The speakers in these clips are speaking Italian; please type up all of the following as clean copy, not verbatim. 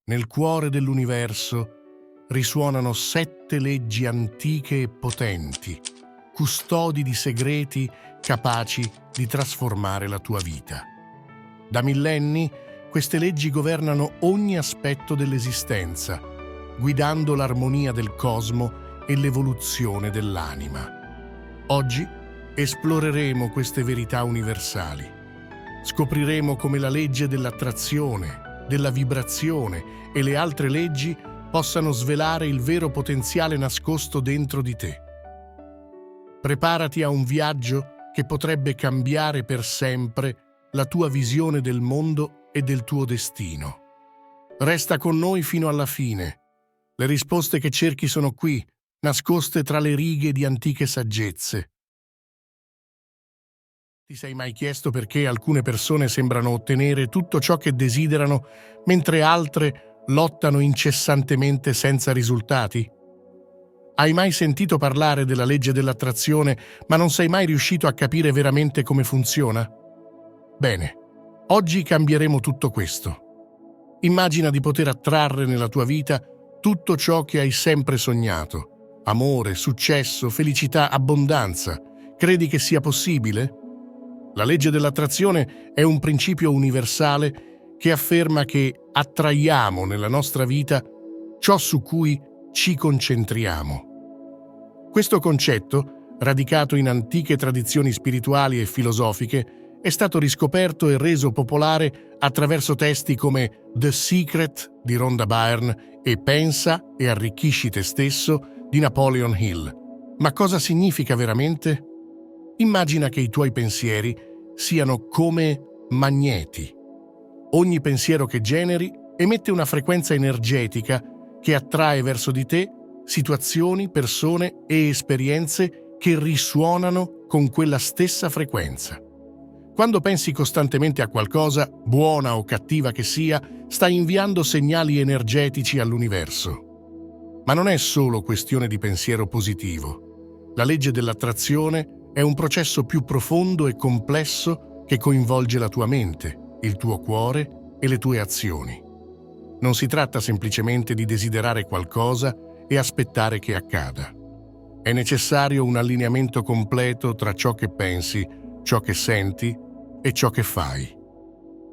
nel cuore dell'universo, risuonano 7 leggi antiche e potenti, custodi di segreti capaci di trasformare la tua vita. Da millenni, queste leggi governano ogni aspetto dell'esistenza, guidando l'armonia del cosmo e l'evoluzione dell'anima. Oggi esploreremo queste verità universali. Scopriremo come la legge dell'attrazione, della vibrazione e le altre leggi possano svelare il vero potenziale nascosto dentro di te. Preparati a un viaggio che potrebbe cambiare per sempre la tua visione del mondo e del tuo destino. Resta con noi fino alla fine. Le risposte che cerchi sono qui, nascoste tra le righe di antiche saggezze. Ti sei mai chiesto perché alcune persone sembrano ottenere tutto ciò che desiderano, mentre altre lottano incessantemente senza risultati? Hai mai sentito parlare della legge dell'attrazione, ma non sei mai riuscito a capire veramente come funziona? Bene, oggi cambieremo tutto questo. Immagina di poter attrarre nella tua vita tutto ciò che hai sempre sognato. Amore, successo, felicità, abbondanza. Credi che sia possibile? La legge dell'attrazione è un principio universale che afferma che attraiamo nella nostra vita ciò su cui ci concentriamo. Questo concetto, radicato in antiche tradizioni spirituali e filosofiche, è stato riscoperto e reso popolare attraverso testi come The Secret di Rhonda Byrne e Pensa e arricchisci te stesso di Napoleon Hill. Ma cosa significa veramente? Immagina che i tuoi pensieri siano come magneti. Ogni pensiero che generi emette una frequenza energetica che attrae verso di te situazioni, persone e esperienze che risuonano con quella stessa frequenza. Quando pensi costantemente a qualcosa, buona o cattiva che sia, stai inviando segnali energetici all'universo. Ma non è solo questione di pensiero positivo. La legge dell'attrazione è un processo più profondo e complesso che coinvolge la tua mente, il tuo cuore e le tue azioni. Non si tratta semplicemente di desiderare qualcosa e aspettare che accada. È necessario un allineamento completo tra ciò che pensi, ciò che senti e ciò che fai.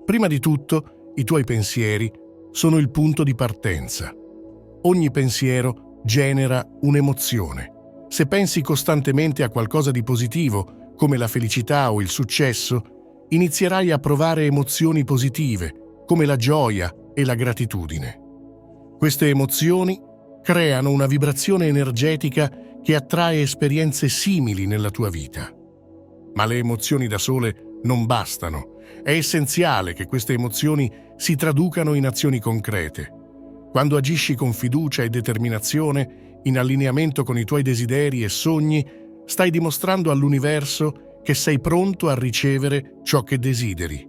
Prima di tutto, i tuoi pensieri sono il punto di partenza. Ogni pensiero genera un'emozione. Se pensi costantemente a qualcosa di positivo, come la felicità o il successo, inizierai a provare emozioni positive, come la gioia e la gratitudine. Queste emozioni creano una vibrazione energetica che attrae esperienze simili nella tua vita. Ma le emozioni da sole non bastano. È essenziale che queste emozioni si traducano in azioni concrete. Quando agisci con fiducia e determinazione, in allineamento con i tuoi desideri e sogni, stai dimostrando all'universo che sei pronto a ricevere ciò che desideri.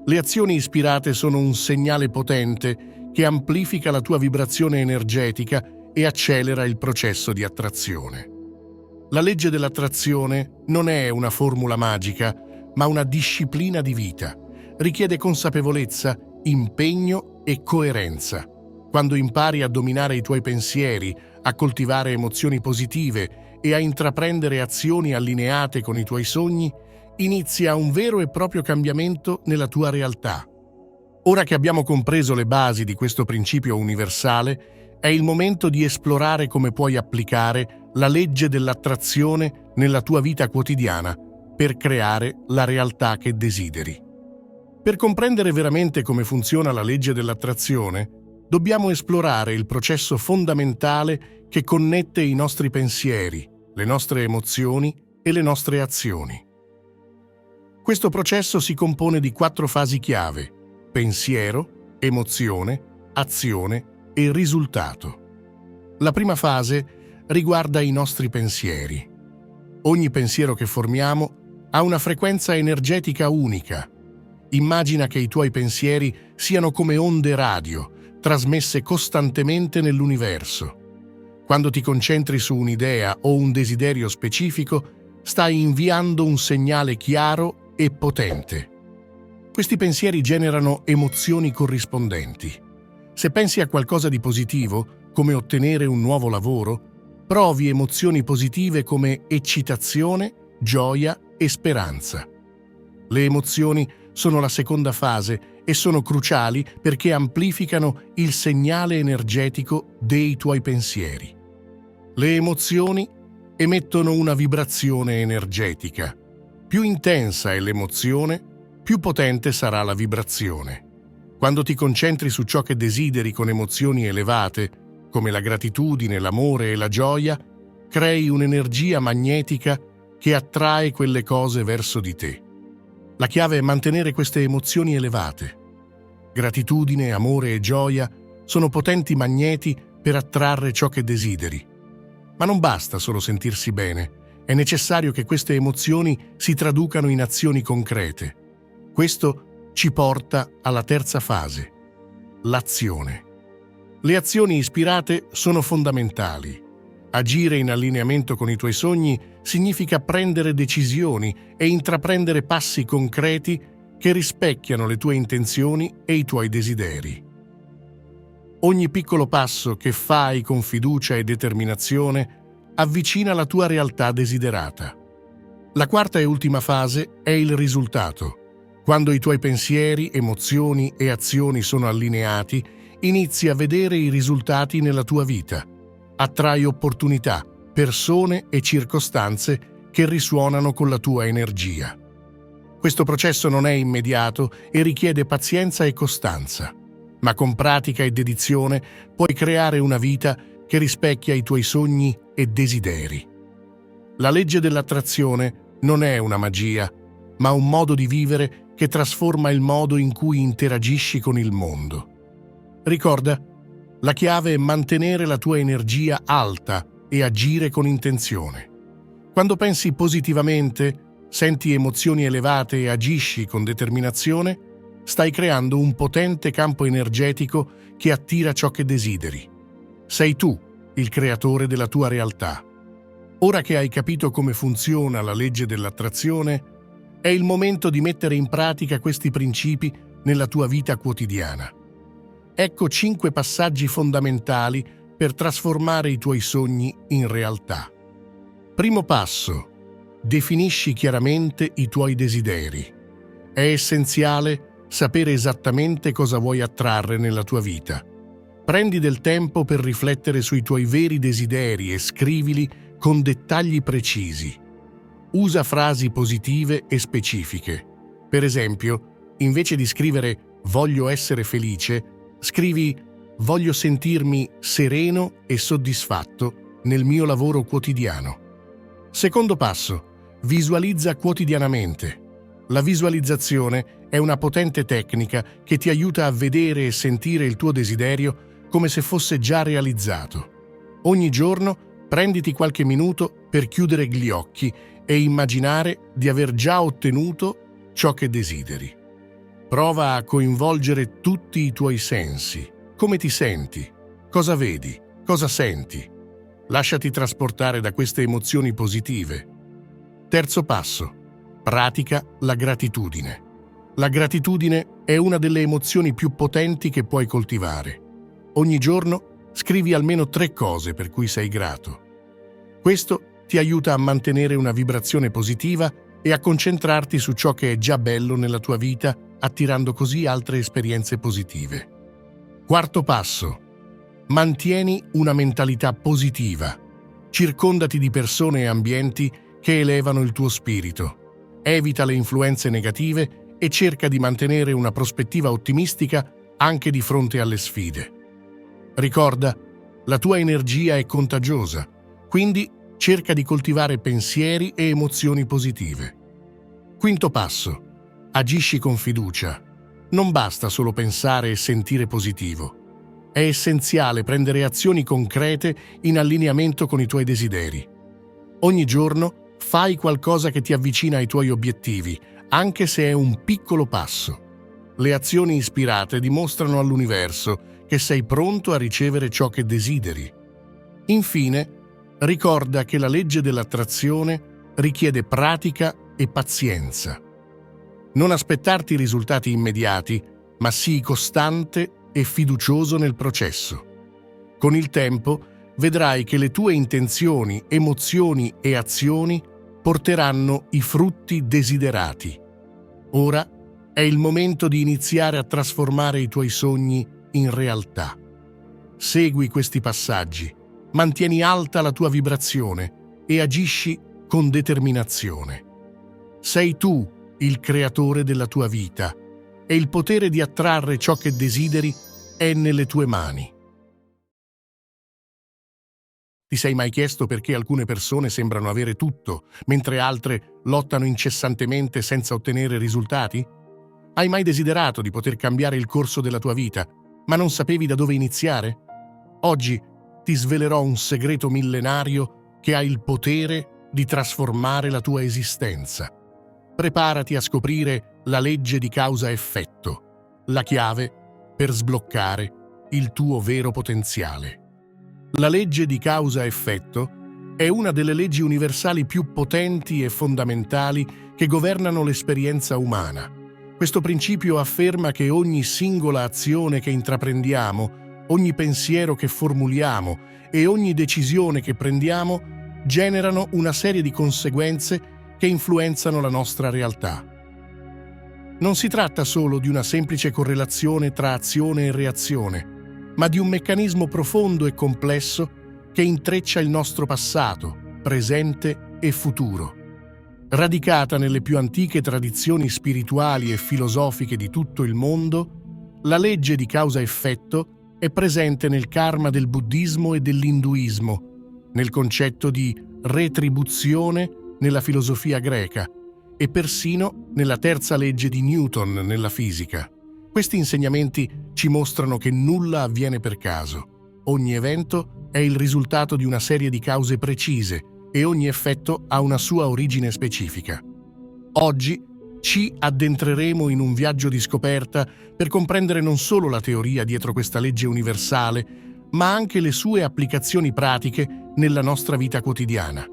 Le azioni ispirate sono un segnale potente che amplifica la tua vibrazione energetica e accelera il processo di attrazione. La legge dell'attrazione non è una formula magica, ma una disciplina di vita. Richiede consapevolezza, impegno e coerenza. Quando impari a dominare i tuoi pensieri, a coltivare emozioni positive e a intraprendere azioni allineate con i tuoi sogni, inizia un vero e proprio cambiamento nella tua realtà. Ora che abbiamo compreso le basi di questo principio universale, è il momento di esplorare come puoi applicare la legge dell'attrazione nella tua vita quotidiana per creare la realtà che desideri. Per comprendere veramente come funziona la legge dell'attrazione, dobbiamo esplorare il processo fondamentale che connette i nostri pensieri, le nostre emozioni e le nostre azioni. Questo processo si compone di 4 fasi chiave: pensiero, emozione, azione e risultato. La prima fase riguarda i nostri pensieri. Ogni pensiero che formiamo ha una frequenza energetica unica. Immagina che i tuoi pensieri siano come onde radio, trasmesse costantemente nell'universo. Quando ti concentri su un'idea o un desiderio specifico, stai inviando un segnale chiaro e potente. Questi pensieri generano emozioni corrispondenti. Se pensi a qualcosa di positivo, come ottenere un nuovo lavoro, provi emozioni positive come eccitazione, gioia e speranza. Le emozioni sono la seconda fase e sono cruciali perché amplificano il segnale energetico dei tuoi pensieri. Le emozioni emettono una vibrazione energetica. Più intensa è l'emozione, più potente sarà la vibrazione. Quando ti concentri su ciò che desideri con emozioni elevate, come la gratitudine, l'amore e la gioia, crei un'energia magnetica che attrae quelle cose verso di te. La chiave è mantenere queste emozioni elevate. Gratitudine, amore e gioia sono potenti magneti per attrarre ciò che desideri. Ma non basta solo sentirsi bene, è necessario che queste emozioni si traducano in azioni concrete. Questo ci porta alla terza fase, l'azione. Le azioni ispirate sono fondamentali. Agire in allineamento con i tuoi sogni significa prendere decisioni e intraprendere passi concreti che rispecchiano le tue intenzioni e i tuoi desideri. Ogni piccolo passo che fai con fiducia e determinazione avvicina la tua realtà desiderata. La quarta e ultima fase è il risultato. Quando i tuoi pensieri, emozioni e azioni sono allineati, inizi a vedere i risultati nella tua vita. Attrai opportunità, persone e circostanze che risuonano con la tua energia. Questo processo non è immediato e richiede pazienza e costanza, ma con pratica e dedizione puoi creare una vita che rispecchia i tuoi sogni e desideri. La legge dell'attrazione non è una magia, ma un modo di vivere che trasforma il modo in cui interagisci con il mondo. Ricorda, la chiave è mantenere la tua energia alta e agire con intenzione. Quando pensi positivamente, senti emozioni elevate e agisci con determinazione, stai creando un potente campo energetico che attira ciò che desideri. Sei tu il creatore della tua realtà. Ora che hai capito come funziona la legge dell'attrazione, è il momento di mettere in pratica questi principi nella tua vita quotidiana. Ecco 5 passaggi fondamentali per trasformare i tuoi sogni in realtà. Primo passo: definisci chiaramente i tuoi desideri. È essenziale sapere esattamente cosa vuoi attrarre nella tua vita. Prendi del tempo per riflettere sui tuoi veri desideri e scrivili con dettagli precisi. Usa frasi positive e specifiche. Per esempio, invece di scrivere «voglio essere felice», scrivi «voglio sentirmi sereno e soddisfatto nel mio lavoro quotidiano». Secondo passo: visualizza quotidianamente. La visualizzazione è una potente tecnica che ti aiuta a vedere e sentire il tuo desiderio come se fosse già realizzato. Ogni giorno prenditi qualche minuto per chiudere gli occhi e immaginare di aver già ottenuto ciò che desideri. Prova a coinvolgere tutti i tuoi sensi. Come ti senti? Cosa vedi? Cosa senti? Lasciati trasportare da queste emozioni positive. Terzo passo: pratica la gratitudine. La gratitudine è una delle emozioni più potenti che puoi coltivare. Ogni giorno scrivi almeno 3 cose per cui sei grato. Questo ti aiuta a mantenere una vibrazione positiva e a concentrarti su ciò che è già bello nella tua vita, attirando così altre esperienze positive. Quarto passo: mantieni una mentalità positiva. Circondati di persone e ambienti che elevano il tuo spirito. Evita le influenze negative e cerca di mantenere una prospettiva ottimistica anche di fronte alle sfide. Ricorda, la tua energia è contagiosa, quindi cerca di coltivare pensieri e emozioni positive. Quinto passo: agisci con fiducia. Non basta solo pensare e sentire positivo. È essenziale prendere azioni concrete in allineamento con i tuoi desideri. Ogni giorno fai qualcosa che ti avvicina ai tuoi obiettivi, anche se è un piccolo passo. Le azioni ispirate dimostrano all'universo che sei pronto a ricevere ciò che desideri. Infine, ricorda che la legge dell'attrazione richiede pratica e pazienza. Non aspettarti risultati immediati, ma sii costante e fiducioso nel processo. Con il tempo vedrai che le tue intenzioni, emozioni e azioni porteranno i frutti desiderati. Ora è il momento di iniziare a trasformare i tuoi sogni in realtà. Segui questi passaggi, mantieni alta la tua vibrazione e agisci con determinazione. Sei tu il creatore della tua vita e il potere di attrarre ciò che desideri è nelle tue mani. Ti sei mai chiesto perché alcune persone sembrano avere tutto, mentre altre lottano incessantemente senza ottenere risultati? Hai mai desiderato di poter cambiare il corso della tua vita, ma non sapevi da dove iniziare? Oggi ti svelerò un segreto millenario che ha il potere di trasformare la tua esistenza. Preparati a scoprire la legge di causa-effetto, la chiave per sbloccare il tuo vero potenziale. La legge di causa-effetto è una delle leggi universali più potenti e fondamentali che governano l'esperienza umana. Questo principio afferma che ogni singola azione che intraprendiamo, ogni pensiero che formuliamo e ogni decisione che prendiamo generano una serie di conseguenze che influenzano la nostra realtà. Non si tratta solo di una semplice correlazione tra azione e reazione, ma di un meccanismo profondo e complesso che intreccia il nostro passato, presente e futuro. Radicata nelle più antiche tradizioni spirituali e filosofiche di tutto il mondo, la legge di causa-effetto è presente nel karma del buddismo e dell'induismo, nel concetto di retribuzione nella filosofia greca e persino nella terza legge di Newton nella fisica. Questi insegnamenti ci mostrano che nulla avviene per caso. Ogni evento è il risultato di una serie di cause precise e ogni effetto ha una sua origine specifica. Oggi ci addentreremo in un viaggio di scoperta per comprendere non solo la teoria dietro questa legge universale, ma anche le sue applicazioni pratiche nella nostra vita quotidiana.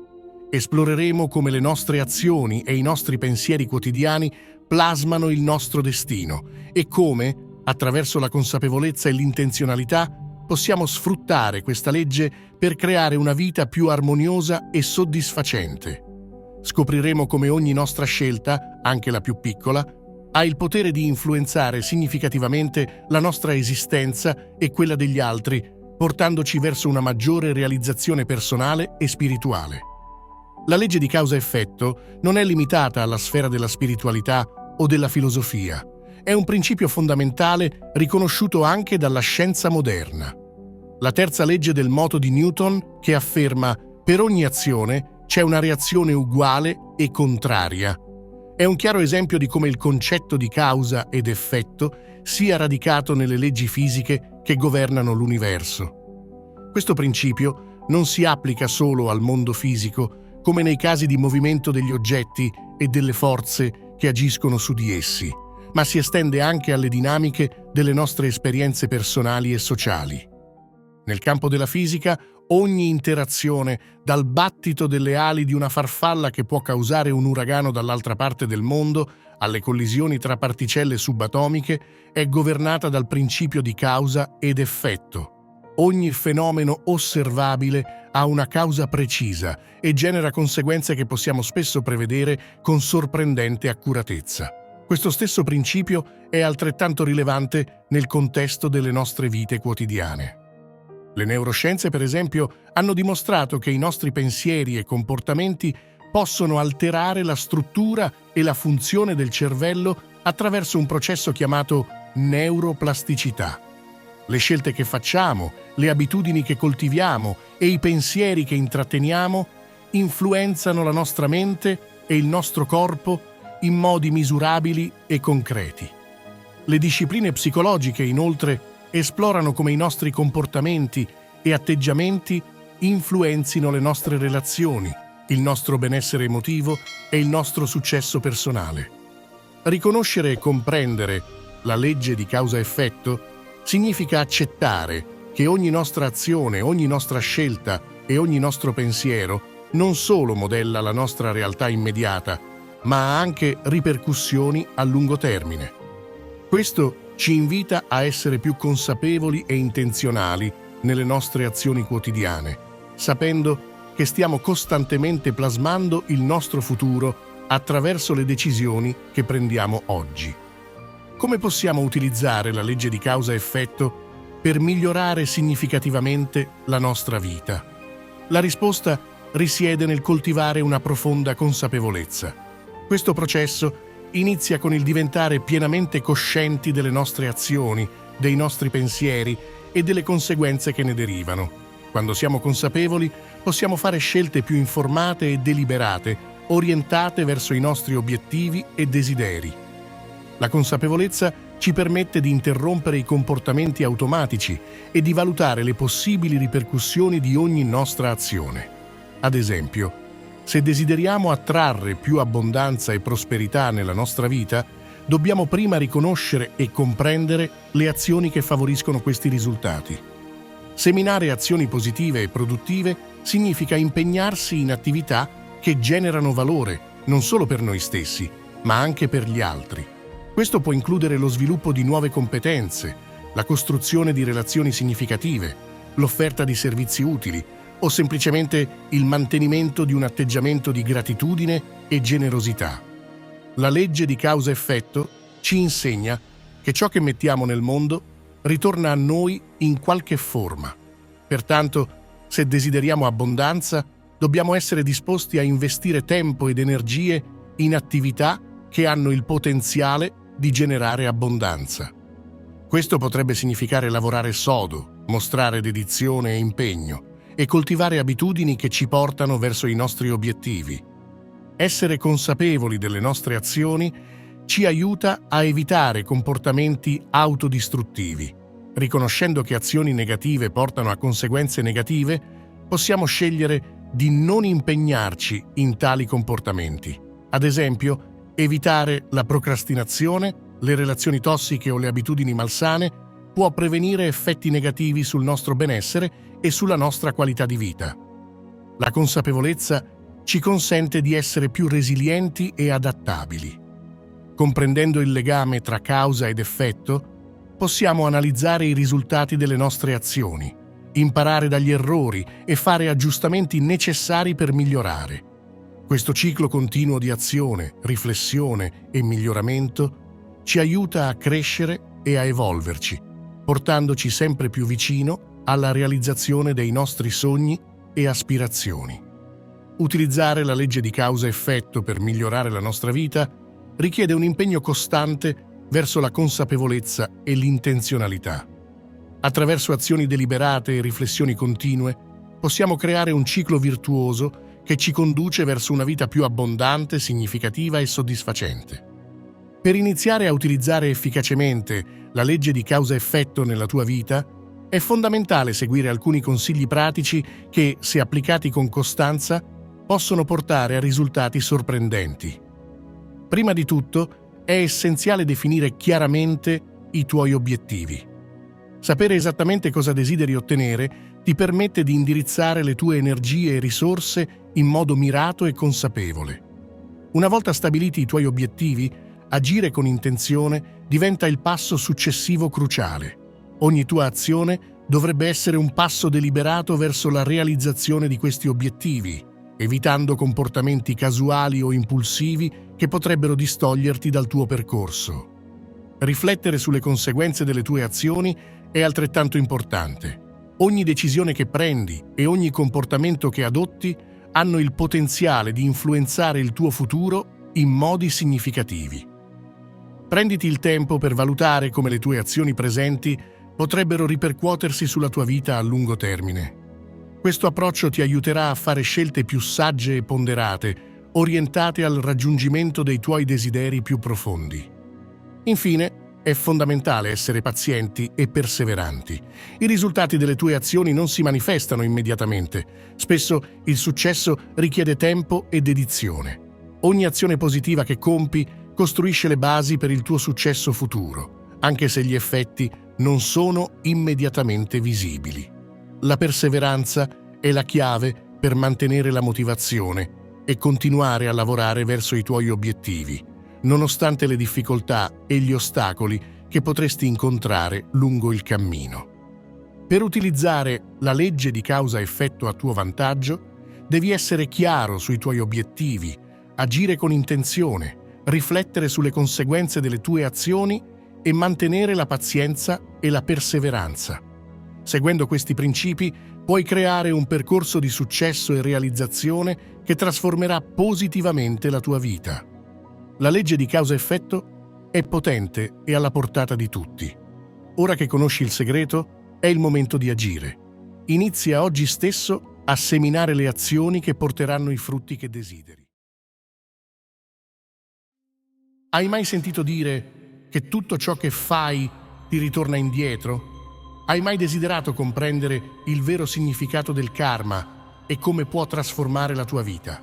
Esploreremo come le nostre azioni e i nostri pensieri quotidiani plasmano il nostro destino e come, attraverso la consapevolezza e l'intenzionalità, possiamo sfruttare questa legge per creare una vita più armoniosa e soddisfacente. Scopriremo come ogni nostra scelta, anche la più piccola, ha il potere di influenzare significativamente la nostra esistenza e quella degli altri, portandoci verso una maggiore realizzazione personale e spirituale. La legge di causa-effetto non è limitata alla sfera della spiritualità o della filosofia. È un principio fondamentale riconosciuto anche dalla scienza moderna. La terza legge del moto di Newton che afferma per ogni azione c'è una reazione uguale e contraria. È un chiaro esempio di come il concetto di causa ed effetto sia radicato nelle leggi fisiche che governano l'universo. Questo principio non si applica solo al mondo fisico, come nei casi di movimento degli oggetti e delle forze che agiscono su di essi, ma si estende anche alle dinamiche delle nostre esperienze personali e sociali. Nel campo della fisica, ogni interazione, dal battito delle ali di una farfalla che può causare un uragano dall'altra parte del mondo, alle collisioni tra particelle subatomiche, è governata dal principio di causa ed effetto. Ogni fenomeno osservabile ha una causa precisa e genera conseguenze che possiamo spesso prevedere con sorprendente accuratezza. Questo stesso principio è altrettanto rilevante nel contesto delle nostre vite quotidiane. Le neuroscienze, per esempio, hanno dimostrato che i nostri pensieri e comportamenti possono alterare la struttura e la funzione del cervello attraverso un processo chiamato neuroplasticità. Le scelte che facciamo, le abitudini che coltiviamo e i pensieri che intratteniamo influenzano la nostra mente e il nostro corpo in modi misurabili e concreti. Le discipline psicologiche, inoltre, esplorano come i nostri comportamenti e atteggiamenti influenzino le nostre relazioni, il nostro benessere emotivo e il nostro successo personale. Riconoscere e comprendere la legge di causa-effetto significa accettare che ogni nostra azione, ogni nostra scelta e ogni nostro pensiero non solo modella la nostra realtà immediata, ma ha anche ripercussioni a lungo termine. Questo ci invita a essere più consapevoli e intenzionali nelle nostre azioni quotidiane, sapendo che stiamo costantemente plasmando il nostro futuro attraverso le decisioni che prendiamo oggi. Come possiamo utilizzare la legge di causa-effetto per migliorare significativamente la nostra vita? La risposta risiede nel coltivare una profonda consapevolezza. Questo processo inizia con il diventare pienamente coscienti delle nostre azioni, dei nostri pensieri e delle conseguenze che ne derivano. Quando siamo consapevoli, possiamo fare scelte più informate e deliberate, orientate verso i nostri obiettivi e desideri. La consapevolezza ci permette di interrompere i comportamenti automatici e di valutare le possibili ripercussioni di ogni nostra azione. Ad esempio, se desideriamo attrarre più abbondanza e prosperità nella nostra vita, dobbiamo prima riconoscere e comprendere le azioni che favoriscono questi risultati. Seminare azioni positive e produttive significa impegnarsi in attività che generano valore non solo per noi stessi, ma anche per gli altri. Questo può includere lo sviluppo di nuove competenze, la costruzione di relazioni significative, l'offerta di servizi utili o semplicemente il mantenimento di un atteggiamento di gratitudine e generosità. La legge di causa-effetto ci insegna che ciò che mettiamo nel mondo ritorna a noi in qualche forma. Pertanto, se desideriamo abbondanza, dobbiamo essere disposti a investire tempo ed energie in attività che hanno il potenziale di generare abbondanza. Questo potrebbe significare lavorare sodo, mostrare dedizione e impegno e coltivare abitudini che ci portano verso i nostri obiettivi. Essere consapevoli delle nostre azioni ci aiuta a evitare comportamenti autodistruttivi. Riconoscendo che azioni negative portano a conseguenze negative, possiamo scegliere di non impegnarci in tali comportamenti. Ad esempio, evitare la procrastinazione, le relazioni tossiche o le abitudini malsane può prevenire effetti negativi sul nostro benessere e sulla nostra qualità di vita. La consapevolezza ci consente di essere più resilienti e adattabili. Comprendendo il legame tra causa ed effetto, possiamo analizzare i risultati delle nostre azioni, imparare dagli errori e fare aggiustamenti necessari per migliorare. Questo ciclo continuo di azione, riflessione e miglioramento ci aiuta a crescere e a evolverci, portandoci sempre più vicino alla realizzazione dei nostri sogni e aspirazioni. Utilizzare la legge di causa-effetto per migliorare la nostra vita richiede un impegno costante verso la consapevolezza e l'intenzionalità. Attraverso azioni deliberate e riflessioni continue, possiamo creare un ciclo virtuoso che ci conduce verso una vita più abbondante, significativa e soddisfacente. Per iniziare a utilizzare efficacemente la legge di causa-effetto nella tua vita, è fondamentale seguire alcuni consigli pratici che, se applicati con costanza, possono portare a risultati sorprendenti. Prima di tutto, è essenziale definire chiaramente i tuoi obiettivi. Sapere esattamente cosa desideri ottenere ti permette di indirizzare le tue energie e risorse in modo mirato e consapevole. Una volta stabiliti i tuoi obiettivi, agire con intenzione diventa il passo successivo cruciale. Ogni tua azione dovrebbe essere un passo deliberato verso la realizzazione di questi obiettivi, evitando comportamenti casuali o impulsivi che potrebbero distoglierti dal tuo percorso. Riflettere sulle conseguenze delle tue azioni è altrettanto importante. Ogni decisione che prendi e ogni comportamento che adotti hanno il potenziale di influenzare il tuo futuro in modi significativi. Prenditi il tempo per valutare come le tue azioni presenti potrebbero ripercuotersi sulla tua vita a lungo termine. Questo approccio ti aiuterà a fare scelte più sagge e ponderate, orientate al raggiungimento dei tuoi desideri più profondi. Infine, è fondamentale essere pazienti e perseveranti. I risultati delle tue azioni non si manifestano immediatamente. Spesso il successo richiede tempo e dedizione. Ogni azione positiva che compi costruisce le basi per il tuo successo futuro, anche se gli effetti non sono immediatamente visibili. La perseveranza è la chiave per mantenere la motivazione e continuare a lavorare verso i tuoi obiettivi, nonostante le difficoltà e gli ostacoli che potresti incontrare lungo il cammino. Per utilizzare la legge di causa-effetto a tuo vantaggio, devi essere chiaro sui tuoi obiettivi, agire con intenzione, riflettere sulle conseguenze delle tue azioni e mantenere la pazienza e la perseveranza. Seguendo questi principi, puoi creare un percorso di successo e realizzazione che trasformerà positivamente la tua vita. La legge di causa-effetto è potente e alla portata di tutti. Ora che conosci il segreto, è il momento di agire. Inizia oggi stesso a seminare le azioni che porteranno i frutti che desideri. Hai mai sentito dire che tutto ciò che fai ti ritorna indietro? Hai mai desiderato comprendere il vero significato del karma e come può trasformare la tua vita?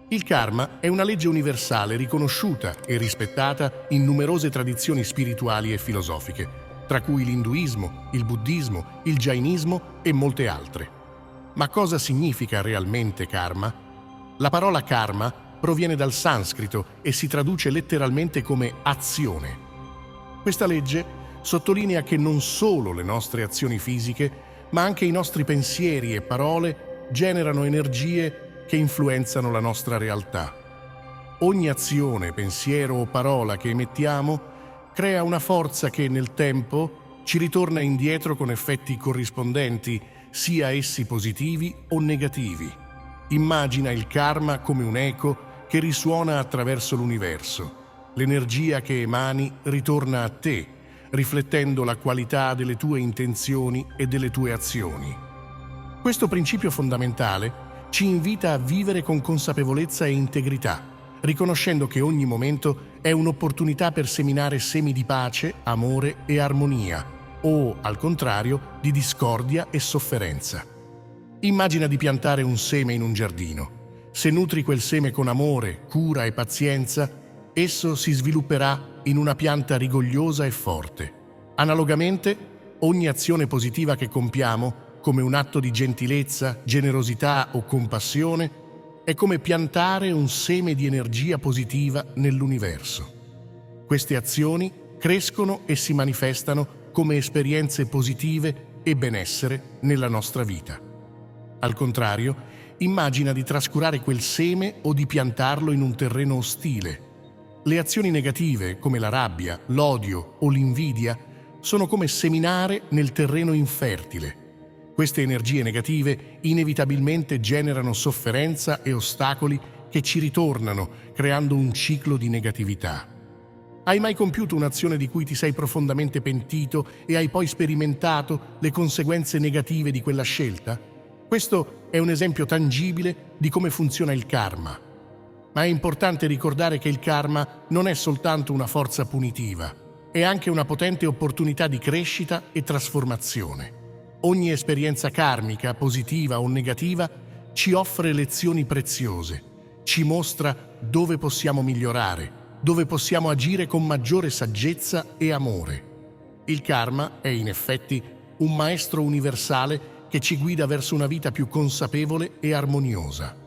Il karma è una legge universale riconosciuta e rispettata in numerose tradizioni spirituali e filosofiche, tra cui l'induismo, il buddismo, il jainismo e molte altre. Ma cosa significa realmente karma? La parola karma proviene dal sanscrito e si traduce letteralmente come azione. Questa legge sottolinea che non solo le nostre azioni fisiche, ma anche i nostri pensieri e parole generano energie che influenzano la nostra realtà. Ogni azione, pensiero o parola che emettiamo crea una forza che nel tempo ci ritorna indietro con effetti corrispondenti, sia essi positivi o negativi. Immagina il karma come un eco che risuona attraverso l'universo. L'energia che emani ritorna a te, riflettendo la qualità delle tue intenzioni e delle tue azioni. Questo principio fondamentale ci invita a vivere con consapevolezza e integrità, riconoscendo che ogni momento è un'opportunità per seminare semi di pace, amore e armonia, o, al contrario, di discordia e sofferenza. Immagina di piantare un seme in un giardino. Se nutri quel seme con amore, cura e pazienza, esso si svilupperà in una pianta rigogliosa e forte. Analogamente, ogni azione positiva che compiamo, come un atto di gentilezza, generosità o compassione, è come piantare un seme di energia positiva nell'universo. Queste azioni crescono e si manifestano come esperienze positive e benessere nella nostra vita. Al contrario, immagina di trascurare quel seme o di piantarlo in un terreno ostile. Le azioni negative, come la rabbia, l'odio o l'invidia, sono come seminare nel terreno infertile. Queste energie negative inevitabilmente generano sofferenza e ostacoli che ci ritornano, creando un ciclo di negatività. Hai mai compiuto un'azione di cui ti sei profondamente pentito e hai poi sperimentato le conseguenze negative di quella scelta? Questo è un esempio tangibile di come funziona il karma. Ma è importante ricordare che il karma non è soltanto una forza punitiva, è anche una potente opportunità di crescita e trasformazione. Ogni esperienza karmica, positiva o negativa, ci offre lezioni preziose, ci mostra dove possiamo migliorare, dove possiamo agire con maggiore saggezza e amore. Il karma è in effetti un maestro universale che ci guida verso una vita più consapevole e armoniosa.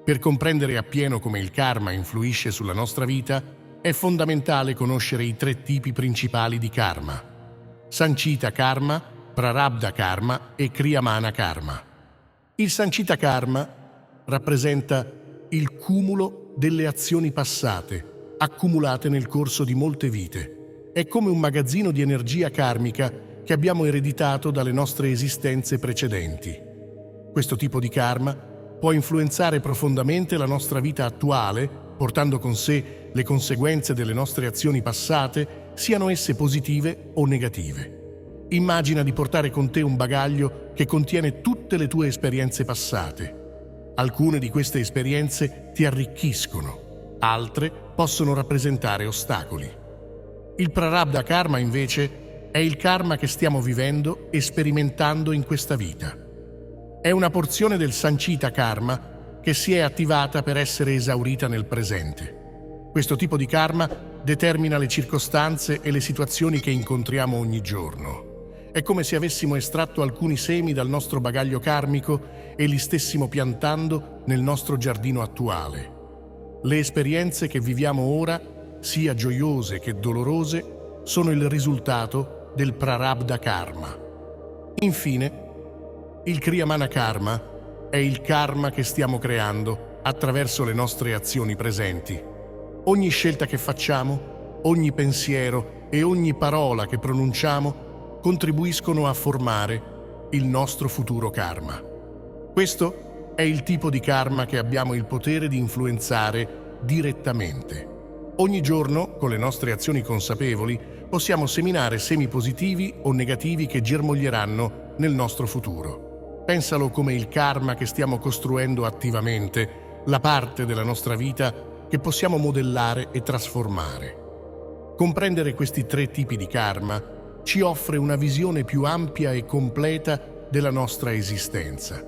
Per comprendere appieno come il karma influisce sulla nostra vita, è fondamentale conoscere i 3 tipi principali di karma: Sanchita karma, Prarabdha karma e Kriyamana karma. Il Sanchita karma rappresenta il cumulo delle azioni passate, accumulate nel corso di molte vite. È come un magazzino di energia karmica che abbiamo ereditato dalle nostre esistenze precedenti. Questo tipo di karma può influenzare profondamente la nostra vita attuale, portando con sé le conseguenze delle nostre azioni passate, siano esse positive o negative. Immagina di portare con te un bagaglio che contiene tutte le tue esperienze passate. Alcune di queste esperienze ti arricchiscono, altre possono rappresentare ostacoli. Il Prarabdha karma, invece, è il karma che stiamo vivendo e sperimentando in questa vita. È una porzione del Sanchita karma che si è attivata per essere esaurita nel presente. Questo tipo di karma determina le circostanze e le situazioni che incontriamo ogni giorno. È come se avessimo estratto alcuni semi dal nostro bagaglio karmico e li stessimo piantando nel nostro giardino attuale. Le esperienze che viviamo ora, sia gioiose che dolorose, sono il risultato del Prarabdha Karma. Infine, il Kriyamana Karma è il karma che stiamo creando attraverso le nostre azioni presenti. Ogni scelta che facciamo, ogni pensiero e ogni parola che pronunciamo contribuiscono a formare il nostro futuro karma. Questo è il tipo di karma che abbiamo il potere di influenzare direttamente. Ogni giorno, con le nostre azioni consapevoli, possiamo seminare semi positivi o negativi che germoglieranno nel nostro futuro. Pensalo come il karma che stiamo costruendo attivamente, la parte della nostra vita che possiamo modellare e trasformare. Comprendere questi 3 tipi di karma ci offre una visione più ampia e completa della nostra esistenza.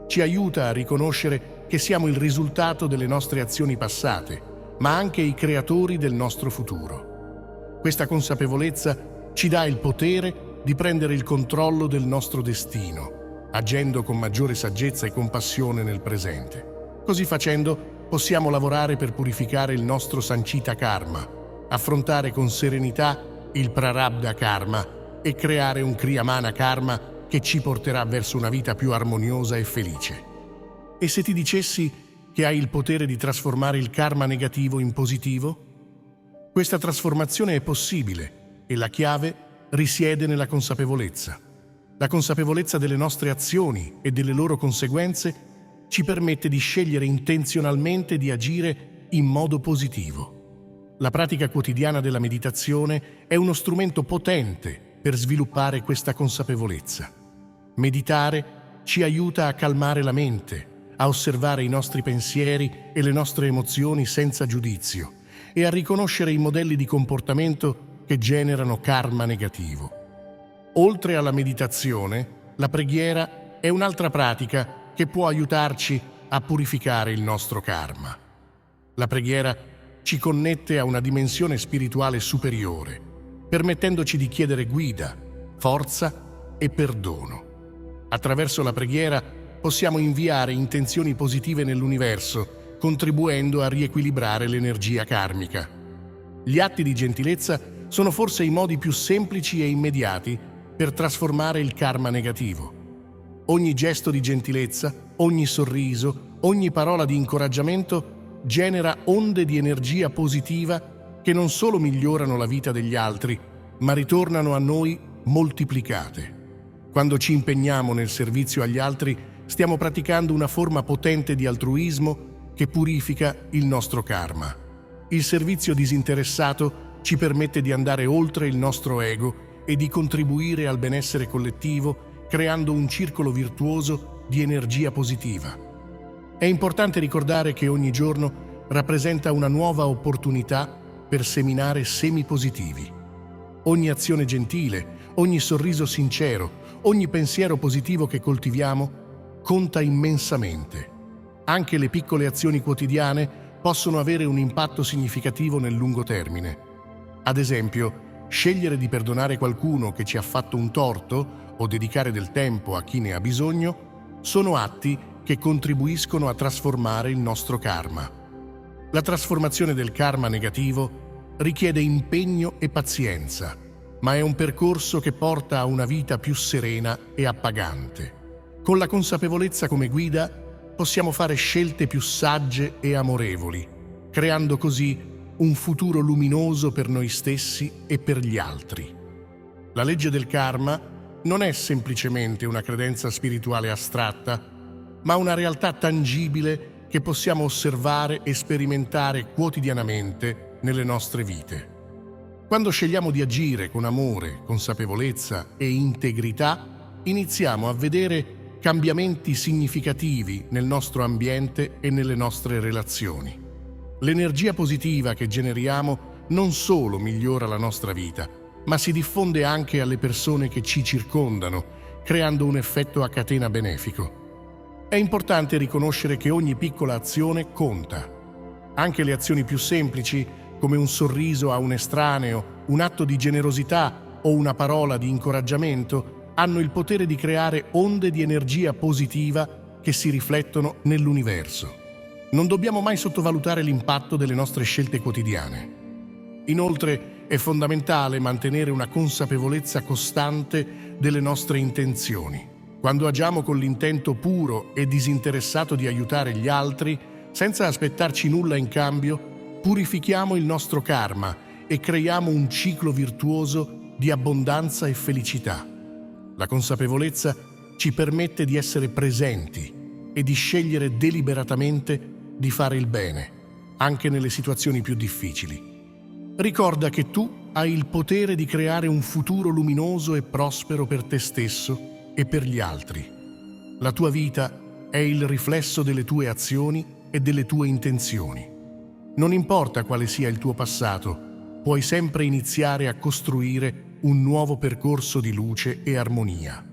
Ci aiuta a riconoscere che siamo il risultato delle nostre azioni passate, ma anche i creatori del nostro futuro. Questa consapevolezza ci dà il potere di prendere il controllo del nostro destino, agendo con maggiore saggezza e compassione nel presente. Così facendo, possiamo lavorare per purificare il nostro Sanchita Karma, affrontare con serenità il Prarabdha Karma e creare un Kriyamana Karma che ci porterà verso una vita più armoniosa e felice. E se ti dicessi che hai il potere di trasformare il karma negativo in positivo? Questa trasformazione è possibile e la chiave risiede nella consapevolezza. La consapevolezza delle nostre azioni e delle loro conseguenze ci permette di scegliere intenzionalmente di agire in modo positivo. La pratica quotidiana della meditazione è uno strumento potente per sviluppare questa consapevolezza. Meditare ci aiuta a calmare la mente, a osservare i nostri pensieri e le nostre emozioni senza giudizio e a riconoscere i modelli di comportamento che generano karma negativo. Oltre alla meditazione, la preghiera è un'altra pratica che può aiutarci a purificare il nostro karma. La preghiera ci connette a una dimensione spirituale superiore, permettendoci di chiedere guida, forza e perdono. Attraverso la preghiera possiamo inviare intenzioni positive nell'universo, contribuendo a riequilibrare l'energia karmica. Gli atti di gentilezza sono forse i modi più semplici e immediati per trasformare il karma negativo. Ogni gesto di gentilezza, ogni sorriso, ogni parola di incoraggiamento genera onde di energia positiva che non solo migliorano la vita degli altri, ma ritornano a noi moltiplicate. Quando ci impegniamo nel servizio agli altri, stiamo praticando una forma potente di altruismo che purifica il nostro karma. Il servizio disinteressato ci permette di andare oltre il nostro ego e di contribuire al benessere collettivo, creando un circolo virtuoso di energia positiva. È importante ricordare che ogni giorno rappresenta una nuova opportunità per seminare semi positivi. Ogni azione gentile, ogni sorriso sincero, ogni pensiero positivo che coltiviamo conta immensamente. Anche le piccole azioni quotidiane possono avere un impatto significativo nel lungo termine. Ad esempio, scegliere di perdonare qualcuno che ci ha fatto un torto o dedicare del tempo a chi ne ha bisogno sono atti che contribuiscono a trasformare il nostro karma. La trasformazione del karma negativo richiede impegno e pazienza, ma è un percorso che porta a una vita più serena e appagante. Con la consapevolezza come guida, possiamo fare scelte più sagge e amorevoli, creando così un futuro luminoso per noi stessi e per gli altri. La legge del karma non è semplicemente una credenza spirituale astratta, ma una realtà tangibile che possiamo osservare e sperimentare quotidianamente nelle nostre vite. Quando scegliamo di agire con amore, consapevolezza e integrità, iniziamo a vedere cambiamenti significativi nel nostro ambiente e nelle nostre relazioni. L'energia positiva che generiamo non solo migliora la nostra vita, ma si diffonde anche alle persone che ci circondano, creando un effetto a catena benefico. È importante riconoscere che ogni piccola azione conta. Anche le azioni più semplici, come un sorriso a un estraneo, un atto di generosità o una parola di incoraggiamento, hanno il potere di creare onde di energia positiva che si riflettono nell'universo. Non dobbiamo mai sottovalutare l'impatto delle nostre scelte quotidiane. Inoltre, è fondamentale mantenere una consapevolezza costante delle nostre intenzioni. Quando agiamo con l'intento puro e disinteressato di aiutare gli altri, senza aspettarci nulla in cambio, purifichiamo il nostro karma e creiamo un ciclo virtuoso di abbondanza e felicità. La consapevolezza ci permette di essere presenti e di scegliere deliberatamente di fare il bene, anche nelle situazioni più difficili. Ricorda che tu hai il potere di creare un futuro luminoso e prospero per te stesso e per gli altri. La tua vita è il riflesso delle tue azioni e delle tue intenzioni. Non importa quale sia il tuo passato, puoi sempre iniziare a costruire un nuovo percorso di luce e armonia.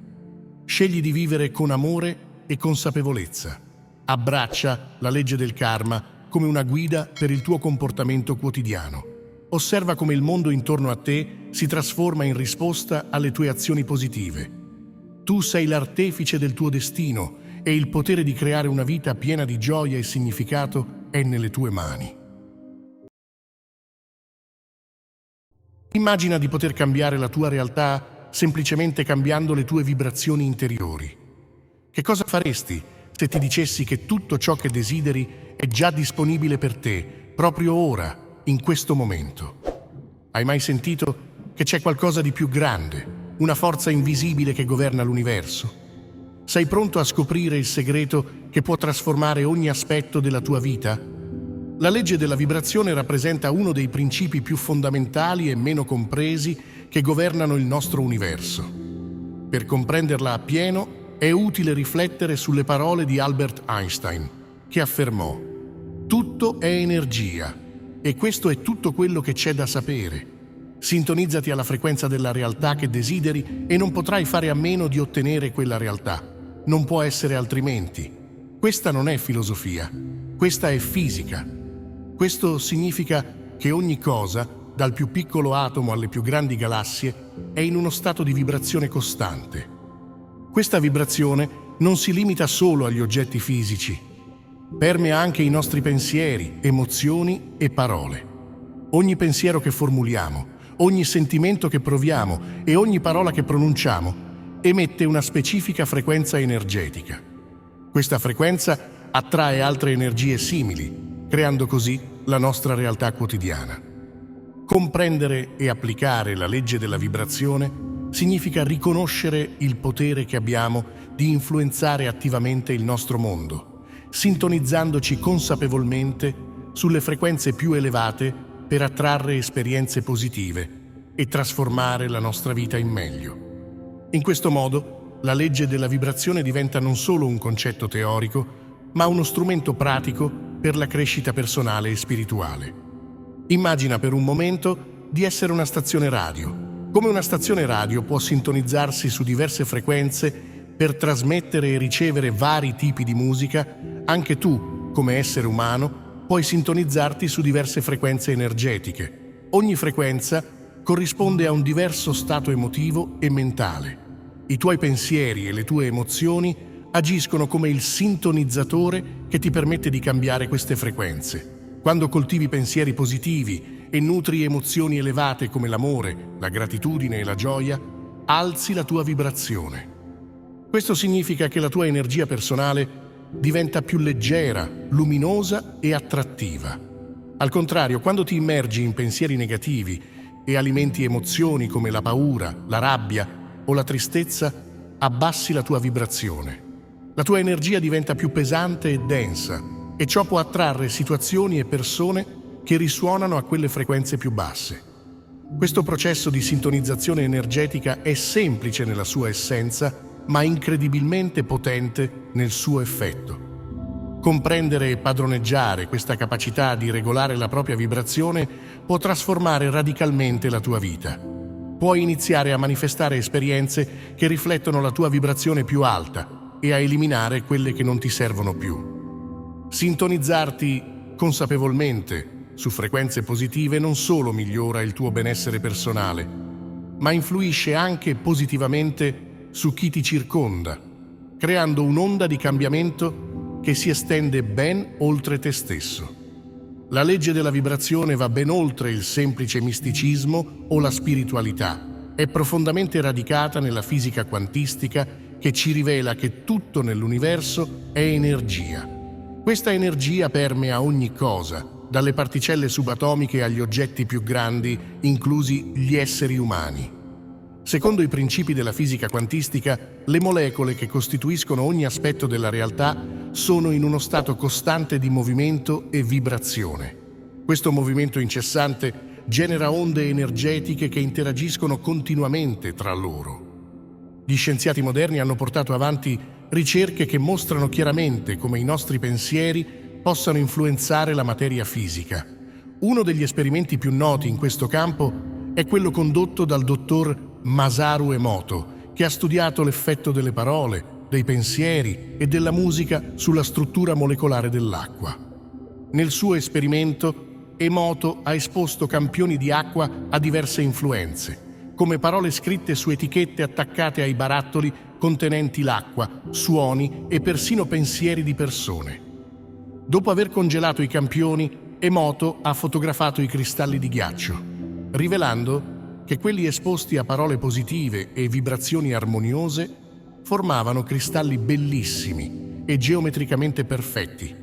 Scegli di vivere con amore e consapevolezza. Abbraccia la legge del karma come una guida per il tuo comportamento quotidiano. Osserva come il mondo intorno a te si trasforma in risposta alle tue azioni positive. Tu sei l'artefice del tuo destino e il potere di creare una vita piena di gioia e significato è nelle tue mani. Immagina di poter cambiare la tua realtà semplicemente cambiando le tue vibrazioni interiori. Che cosa faresti se ti dicessi che tutto ciò che desideri è già disponibile per te, proprio ora, in questo momento? Hai mai sentito che c'è qualcosa di più grande? Una forza invisibile che governa l'universo? Sei pronto a scoprire il segreto che può trasformare ogni aspetto della tua vita? La legge della vibrazione rappresenta uno dei principi più fondamentali e meno compresi che governano il nostro universo. Per comprenderla appieno è utile riflettere sulle parole di Albert Einstein, che affermò: «Tutto è energia, e questo è tutto quello che c'è da sapere. Sintonizzati alla frequenza della realtà che desideri e non potrai fare a meno di ottenere quella realtà. Non può essere altrimenti. Questa non è filosofia, questa è fisica. Questo significa che ogni cosa, dal più piccolo atomo alle più grandi galassie, è in uno stato di vibrazione costante. Questa vibrazione non si limita solo agli oggetti fisici, permea anche i nostri pensieri, emozioni e parole. Ogni pensiero che formuliamo, ogni sentimento che proviamo e ogni parola che pronunciamo emette una specifica frequenza energetica. Questa frequenza attrae altre energie simili, creando così la nostra realtà quotidiana. Comprendere e applicare la legge della vibrazione significa riconoscere il potere che abbiamo di influenzare attivamente il nostro mondo, sintonizzandoci consapevolmente sulle frequenze più elevate per attrarre esperienze positive e trasformare la nostra vita in meglio. In questo modo, la legge della vibrazione diventa non solo un concetto teorico, ma uno strumento pratico per la crescita personale e spirituale. Immagina per un momento di essere una stazione radio. Come una stazione radio può sintonizzarsi su diverse frequenze per trasmettere e ricevere vari tipi di musica, anche tu, come essere umano, puoi sintonizzarti su diverse frequenze energetiche. Ogni frequenza corrisponde a un diverso stato emotivo e mentale. I tuoi pensieri e le tue emozioni agiscono come il sintonizzatore che ti permette di cambiare queste frequenze. Quando coltivi pensieri positivi e nutri emozioni elevate come l'amore, la gratitudine e la gioia, alzi la tua vibrazione. Questo significa che la tua energia personale diventa più leggera, luminosa e attrattiva. Al contrario, quando ti immergi in pensieri negativi e alimenti emozioni come la paura, la rabbia o la tristezza, abbassi la tua vibrazione. La tua energia diventa più pesante e densa e ciò può attrarre situazioni e persone che risuonano a quelle frequenze più basse. Questo processo di sintonizzazione energetica è semplice nella sua essenza, ma incredibilmente potente nel suo effetto. Comprendere e padroneggiare questa capacità di regolare la propria vibrazione può trasformare radicalmente la tua vita. Puoi iniziare a manifestare esperienze che riflettono la tua vibrazione più alta e a eliminare quelle che non ti servono più. Sintonizzarti consapevolmente su frequenze positive non solo migliora il tuo benessere personale, ma influisce anche positivamente su chi ti circonda, creando un'onda di cambiamento che si estende ben oltre te stesso. La legge della vibrazione va ben oltre il semplice misticismo o la spiritualità. È profondamente radicata nella fisica quantistica che ci rivela che tutto nell'universo è energia. Questa energia permea ogni cosa, dalle particelle subatomiche agli oggetti più grandi, inclusi gli esseri umani. Secondo i principi della fisica quantistica, le molecole che costituiscono ogni aspetto della realtà sono in uno stato costante di movimento e vibrazione. Questo movimento incessante genera onde energetiche che interagiscono continuamente tra loro. Gli scienziati moderni hanno portato avanti ricerche che mostrano chiaramente come i nostri pensieri possano influenzare la materia fisica. Uno degli esperimenti più noti in questo campo è quello condotto dal dottor Masaru Emoto, che ha studiato l'effetto delle parole, dei pensieri e della musica sulla struttura molecolare dell'acqua. Nel suo esperimento, Emoto ha esposto campioni di acqua a diverse influenze, come parole scritte su etichette attaccate ai barattoli contenenti l'acqua, suoni e persino pensieri di persone. Dopo aver congelato i campioni, Emoto ha fotografato i cristalli di ghiaccio, rivelando che quelli esposti a parole positive e vibrazioni armoniose formavano cristalli bellissimi e geometricamente perfetti,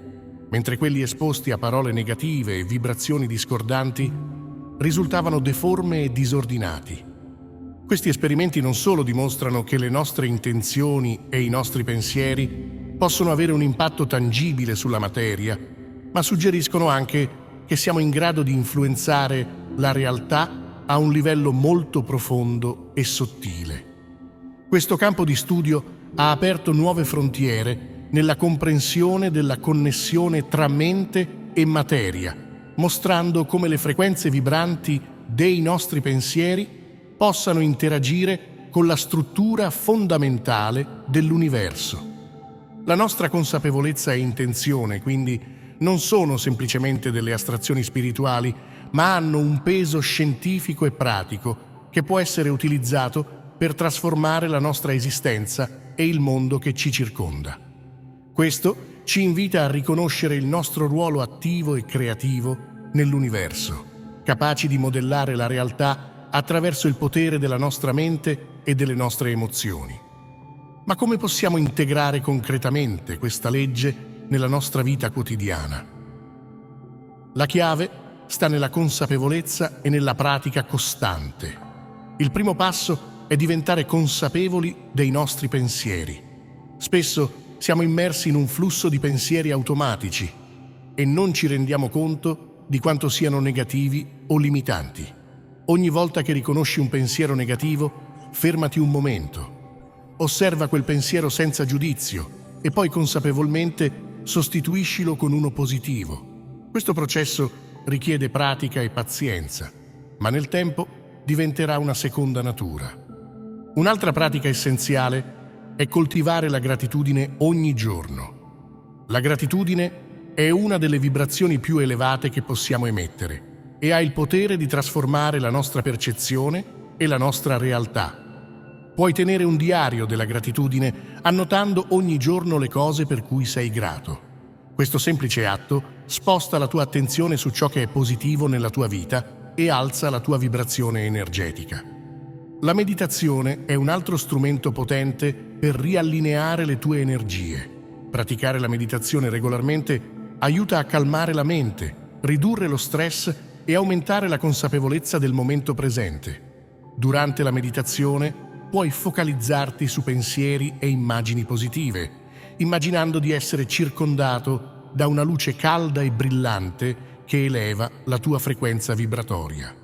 mentre quelli esposti a parole negative e vibrazioni discordanti risultavano deformi e disordinati. Questi esperimenti non solo dimostrano che le nostre intenzioni e i nostri pensieri possono avere un impatto tangibile sulla materia, ma suggeriscono anche che siamo in grado di influenzare la realtà a un livello molto profondo e sottile. Questo campo di studio ha aperto nuove frontiere nella comprensione della connessione tra mente e materia, mostrando come le frequenze vibranti dei nostri pensieri possano interagire con la struttura fondamentale dell'universo. La nostra consapevolezza e intenzione, quindi, non sono semplicemente delle astrazioni spirituali, ma hanno un peso scientifico e pratico che può essere utilizzato per trasformare la nostra esistenza e il mondo che ci circonda. Questo ci invita a riconoscere il nostro ruolo attivo e creativo nell'universo, capaci di modellare la realtà attraverso il potere della nostra mente e delle nostre emozioni. Ma come possiamo integrare concretamente questa legge nella nostra vita quotidiana? La chiave sta nella consapevolezza e nella pratica costante. Il primo passo è diventare consapevoli dei nostri pensieri. Spesso siamo immersi in un flusso di pensieri automatici e non ci rendiamo conto di quanto siano negativi o limitanti. Ogni volta che riconosci un pensiero negativo, fermati un momento. Osserva quel pensiero senza giudizio e poi consapevolmente sostituiscilo con uno positivo. Questo processo richiede pratica e pazienza, ma nel tempo diventerà una seconda natura. Un'altra pratica essenziale è coltivare la gratitudine ogni giorno. La gratitudine è una delle vibrazioni più elevate che possiamo emettere e ha il potere di trasformare la nostra percezione e la nostra realtà. Puoi tenere un diario della gratitudine annotando ogni giorno le cose per cui sei grato. Questo semplice atto sposta la tua attenzione su ciò che è positivo nella tua vita e alza la tua vibrazione energetica. La meditazione è un altro strumento potente per riallineare le tue energie. Praticare la meditazione regolarmente aiuta a calmare la mente, ridurre lo stress e aumentare la consapevolezza del momento presente. Durante la meditazione puoi focalizzarti su pensieri e immagini positive, immaginando di essere circondato da una luce calda e brillante che eleva la tua frequenza vibratoria.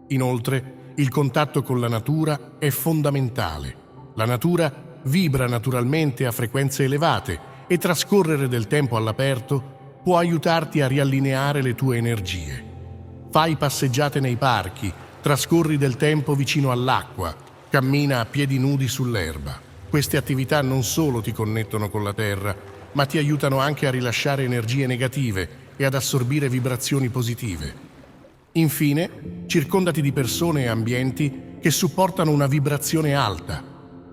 Inoltre, il contatto con la natura è fondamentale. La natura vibra naturalmente a frequenze elevate e trascorrere del tempo all'aperto può aiutarti a riallineare le tue energie. Fai passeggiate nei parchi, trascorri del tempo vicino all'acqua, cammina a piedi nudi sull'erba. Queste attività non solo ti connettono con la terra, ma ti aiutano anche a rilasciare energie negative e ad assorbire vibrazioni positive. Infine, circondati di persone e ambienti che supportano una vibrazione alta.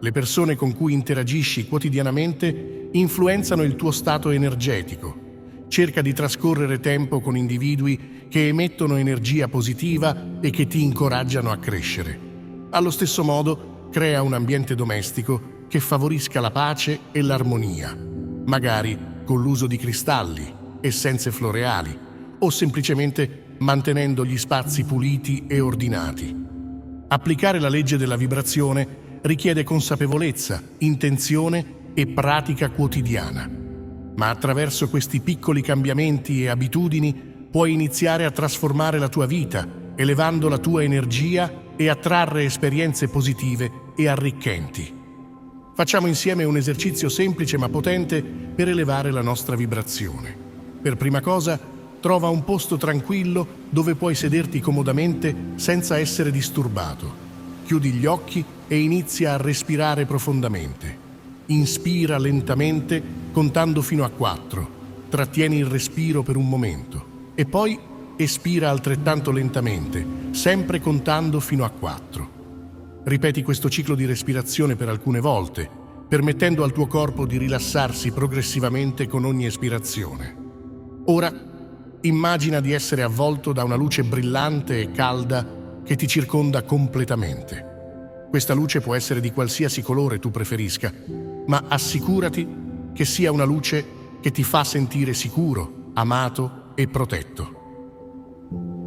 Le persone con cui interagisci quotidianamente influenzano il tuo stato energetico. Cerca di trascorrere tempo con individui che emettono energia positiva e che ti incoraggiano a crescere. Allo stesso modo, crea un ambiente domestico che favorisca la pace e l'armonia, magari con l'uso di cristalli, essenze floreali o semplicemente mantenendo gli spazi puliti e ordinati. Applicare la legge della vibrazione richiede consapevolezza, intenzione e pratica quotidiana. Ma attraverso questi piccoli cambiamenti e abitudini puoi iniziare a trasformare la tua vita, elevando la tua energia e attrarre esperienze positive e arricchenti. Facciamo insieme un esercizio semplice ma potente per elevare la nostra vibrazione. Per prima cosa, trova un posto tranquillo dove puoi sederti comodamente senza essere disturbato. Chiudi gli occhi e inizia a respirare profondamente. Inspira lentamente contando fino a 4. Trattieni il respiro per un momento e poi espira altrettanto lentamente, sempre contando fino a 4. Ripeti questo ciclo di respirazione per alcune volte, permettendo al tuo corpo di rilassarsi progressivamente con ogni espirazione. Ora, immagina di essere avvolto da una luce brillante e calda che ti circonda completamente. Questa luce può essere di qualsiasi colore tu preferisca, ma assicurati che sia una luce che ti fa sentire sicuro, amato e protetto.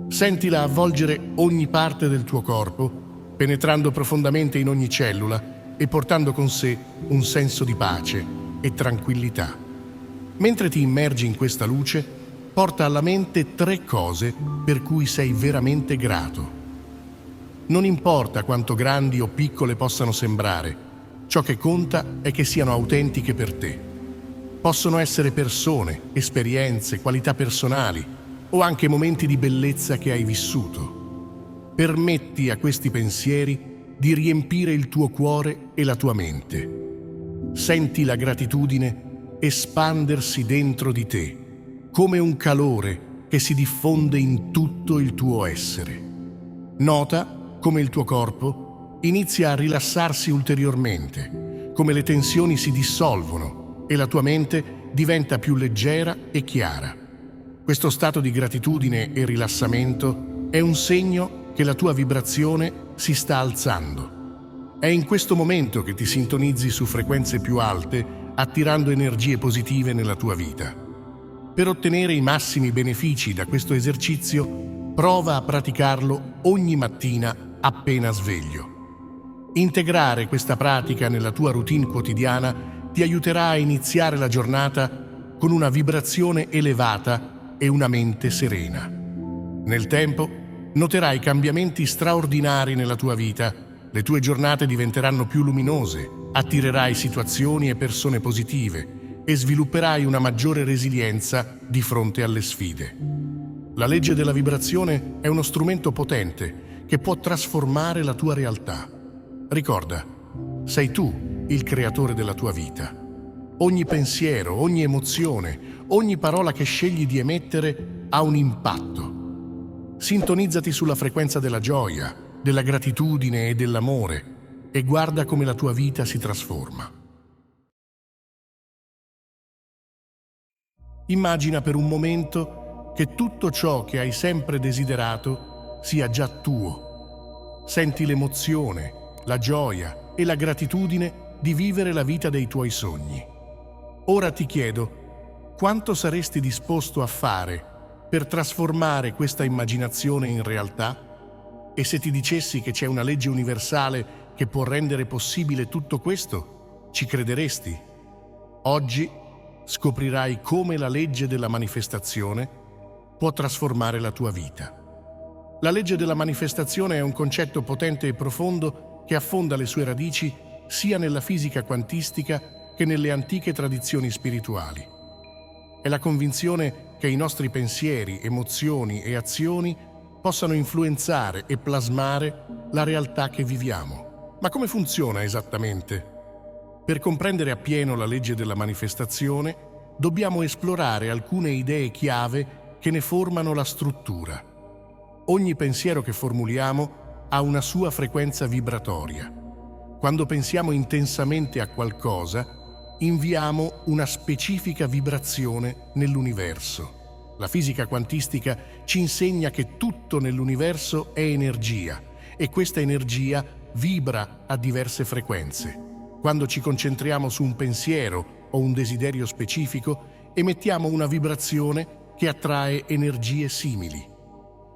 Sentila avvolgere ogni parte del tuo corpo, penetrando profondamente in ogni cellula e portando con sé un senso di pace e tranquillità. Mentre ti immergi in questa luce, porta alla mente 3 cose per cui sei veramente grato. Non importa quanto grandi o piccole possano sembrare, ciò che conta è che siano autentiche per te. Possono essere persone, esperienze, qualità personali o anche momenti di bellezza che hai vissuto. Permetti a questi pensieri di riempire il tuo cuore e la tua mente. Senti la gratitudine espandersi dentro di te, come un calore che si diffonde in tutto il tuo essere. Nota come il tuo corpo inizia a rilassarsi ulteriormente, come le tensioni si dissolvono e la tua mente diventa più leggera e chiara. Questo stato di gratitudine e rilassamento è un segno che la tua vibrazione si sta alzando. È in questo momento che ti sintonizzi su frequenze più alte, attirando energie positive nella tua vita. Per ottenere i massimi benefici da questo esercizio, prova a praticarlo ogni mattina appena sveglio. Integrare questa pratica nella tua routine quotidiana ti aiuterà a iniziare la giornata con una vibrazione elevata e una mente serena. Nel tempo, noterai cambiamenti straordinari nella tua vita, le tue giornate diventeranno più luminose, attirerai situazioni e persone positive e svilupperai una maggiore resilienza di fronte alle sfide. La legge della vibrazione è uno strumento potente che può trasformare la tua realtà. Ricorda, sei tu il creatore della tua vita. Ogni pensiero, ogni emozione, ogni parola che scegli di emettere ha un impatto. Sintonizzati sulla frequenza della gioia, della gratitudine e dell'amore e guarda come la tua vita si trasforma. Immagina per un momento che tutto ciò che hai sempre desiderato sia già tuo. Senti l'emozione, la gioia e la gratitudine di vivere la vita dei tuoi sogni. Ora ti chiedo, quanto saresti disposto a fare per trasformare questa immaginazione in realtà? E se ti dicessi che c'è una legge universale che può rendere possibile tutto questo, ci crederesti? Oggi scoprirai come la legge della manifestazione può trasformare la tua vita. La legge della manifestazione è un concetto potente e profondo che affonda le sue radici sia nella fisica quantistica che nelle antiche tradizioni spirituali. È la convinzione che i nostri pensieri, emozioni e azioni possano influenzare e plasmare la realtà che viviamo. Ma come funziona esattamente? Per comprendere appieno la legge della manifestazione, dobbiamo esplorare alcune idee chiave che ne formano la struttura. Ogni pensiero che formuliamo ha una sua frequenza vibratoria. Quando pensiamo intensamente a qualcosa, inviamo una specifica vibrazione nell'universo. La fisica quantistica ci insegna che tutto nell'universo è energia e questa energia vibra a diverse frequenze. Quando ci concentriamo su un pensiero o un desiderio specifico, emettiamo una vibrazione che attrae energie simili.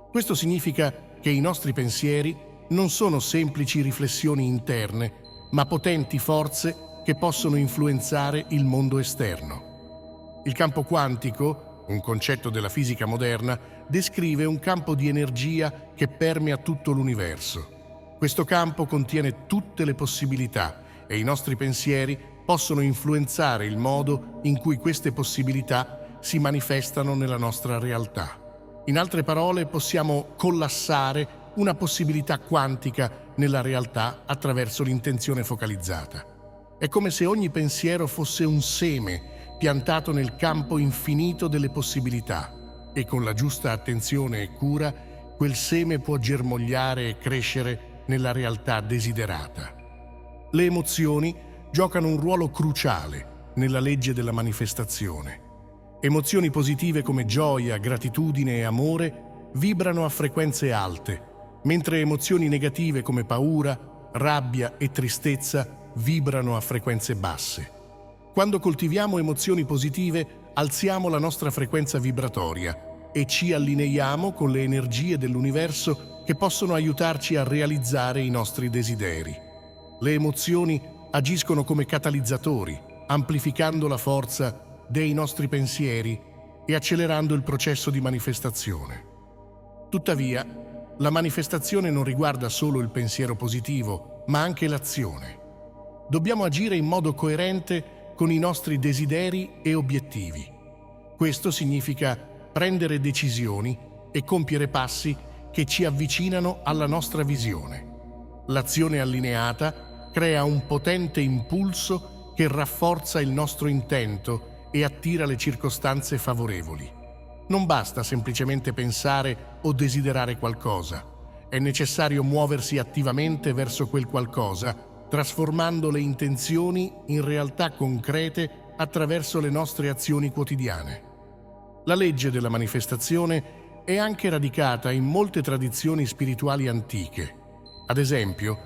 Questo significa che i nostri pensieri non sono semplici riflessioni interne, ma potenti forze che possono influenzare il mondo esterno. Il campo quantico, un concetto della fisica moderna, descrive un campo di energia che permea tutto l'universo. Questo campo contiene tutte le possibilità e i nostri pensieri possono influenzare il modo in cui queste possibilità si manifestano nella nostra realtà. In altre parole, possiamo collassare una possibilità quantica nella realtà attraverso l'intenzione focalizzata. È come se ogni pensiero fosse un seme piantato nel campo infinito delle possibilità e con la giusta attenzione e cura quel seme può germogliare e crescere nella realtà desiderata. Le emozioni giocano un ruolo cruciale nella legge della manifestazione. Emozioni positive come gioia, gratitudine e amore vibrano a frequenze alte, mentre emozioni negative come paura, rabbia e tristezza vibrano a frequenze basse. Quando coltiviamo emozioni positive, alziamo la nostra frequenza vibratoria e ci allineiamo con le energie dell'universo che possono aiutarci a realizzare i nostri desideri. Le emozioni agiscono come catalizzatori, amplificando la forza dei nostri pensieri e accelerando il processo di manifestazione. Tuttavia, la manifestazione non riguarda solo il pensiero positivo, ma anche l'azione. Dobbiamo agire in modo coerente con i nostri desideri e obiettivi. Questo significa prendere decisioni e compiere passi che ci avvicinano alla nostra visione. L'azione allineata crea un potente impulso che rafforza il nostro intento e attira le circostanze favorevoli. Non basta semplicemente pensare o desiderare qualcosa. È necessario muoversi attivamente verso quel qualcosa, trasformando le intenzioni in realtà concrete attraverso le nostre azioni quotidiane. La legge della manifestazione è anche radicata in molte tradizioni spirituali antiche. Ad esempio,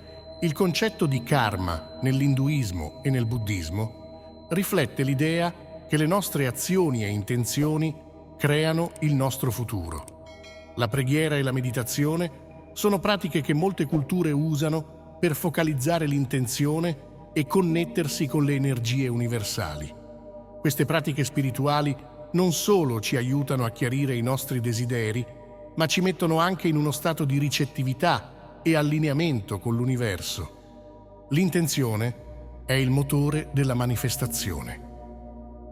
il concetto di karma nell'induismo e nel buddismo riflette l'idea che le nostre azioni e intenzioni creano il nostro futuro. La preghiera e la meditazione sono pratiche che molte culture usano per focalizzare l'intenzione e connettersi con le energie universali. Queste pratiche spirituali non solo ci aiutano a chiarire i nostri desideri, ma ci mettono anche in uno stato di ricettività e allineamento con l'universo. L'intenzione è il motore della manifestazione.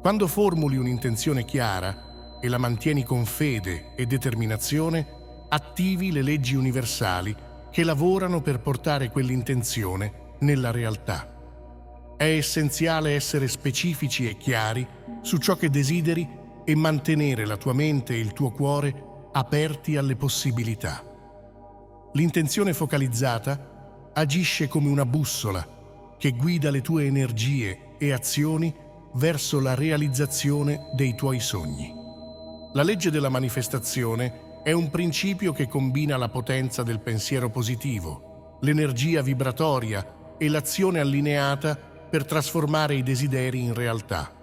Quando formuli un'intenzione chiara e la mantieni con fede e determinazione, attivi le leggi universali che lavorano per portare quell'intenzione nella realtà. È essenziale essere specifici e chiari su ciò che desideri e mantenere la tua mente e il tuo cuore aperti alle possibilità. L'intenzione focalizzata agisce come una bussola che guida le tue energie e azioni verso la realizzazione dei tuoi sogni. La legge della manifestazione è un principio che combina la potenza del pensiero positivo, l'energia vibratoria e l'azione allineata per trasformare i desideri in realtà.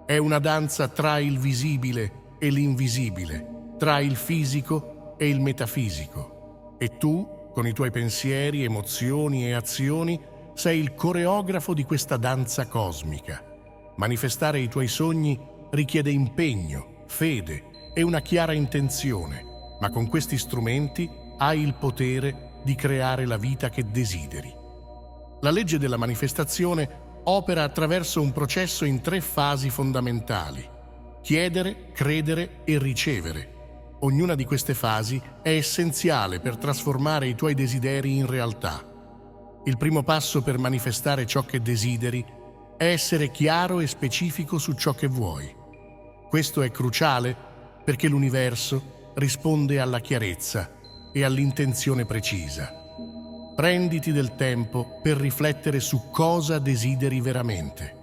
È una danza tra il visibile e l'invisibile, tra il fisico e il metafisico. E tu, con i tuoi pensieri, emozioni e azioni, sei il coreografo di questa danza cosmica. Manifestare i tuoi sogni richiede impegno, fede e una chiara intenzione, ma con questi strumenti hai il potere di creare la vita che desideri. La legge della manifestazione opera attraverso un processo in 3 fasi fondamentali: chiedere, credere e ricevere. Ognuna di queste fasi è essenziale per trasformare i tuoi desideri in realtà. Il primo passo per manifestare ciò che desideri è essere chiaro e specifico su ciò che vuoi. Questo è cruciale perché l'universo risponde alla chiarezza e all'intenzione precisa. Prenditi del tempo per riflettere su cosa desideri veramente.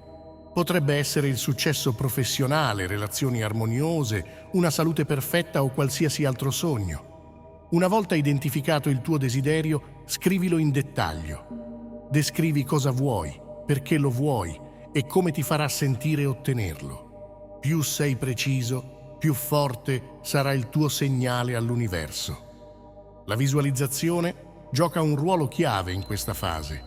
Potrebbe essere il successo professionale, relazioni armoniose, una salute perfetta o qualsiasi altro sogno. Una volta identificato il tuo desiderio, scrivilo in dettaglio. Descrivi cosa vuoi, perché lo vuoi e come ti farà sentire ottenerlo. Più sei preciso, più forte sarà il tuo segnale all'universo. La visualizzazione gioca un ruolo chiave in questa fase.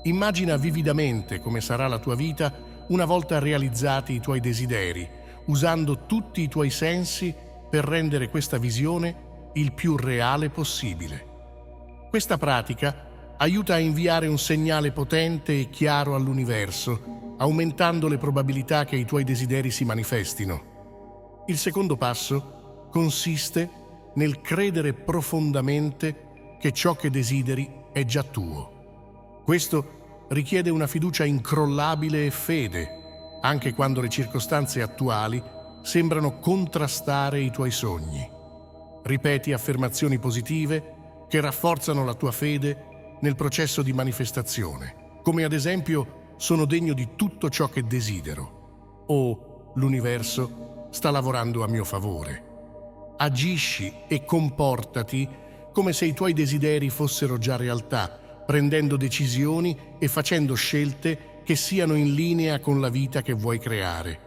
Immagina vividamente come sarà la tua vita una volta realizzati i tuoi desideri, usando tutti i tuoi sensi per rendere questa visione il più reale possibile. Questa pratica aiuta a inviare un segnale potente e chiaro all'universo, aumentando le probabilità che i tuoi desideri si manifestino. Il secondo passo consiste nel credere profondamente che ciò che desideri è già tuo. Questo richiede una fiducia incrollabile e fede, anche quando le circostanze attuali sembrano contrastare i tuoi sogni. Ripeti affermazioni positive che rafforzano la tua fede nel processo di manifestazione, come ad esempio «sono degno di tutto ciò che desidero» o «l'universo sta lavorando a mio favore». Agisci e comportati come se i tuoi desideri fossero già realtà, prendendo decisioni e facendo scelte che siano in linea con la vita che vuoi creare.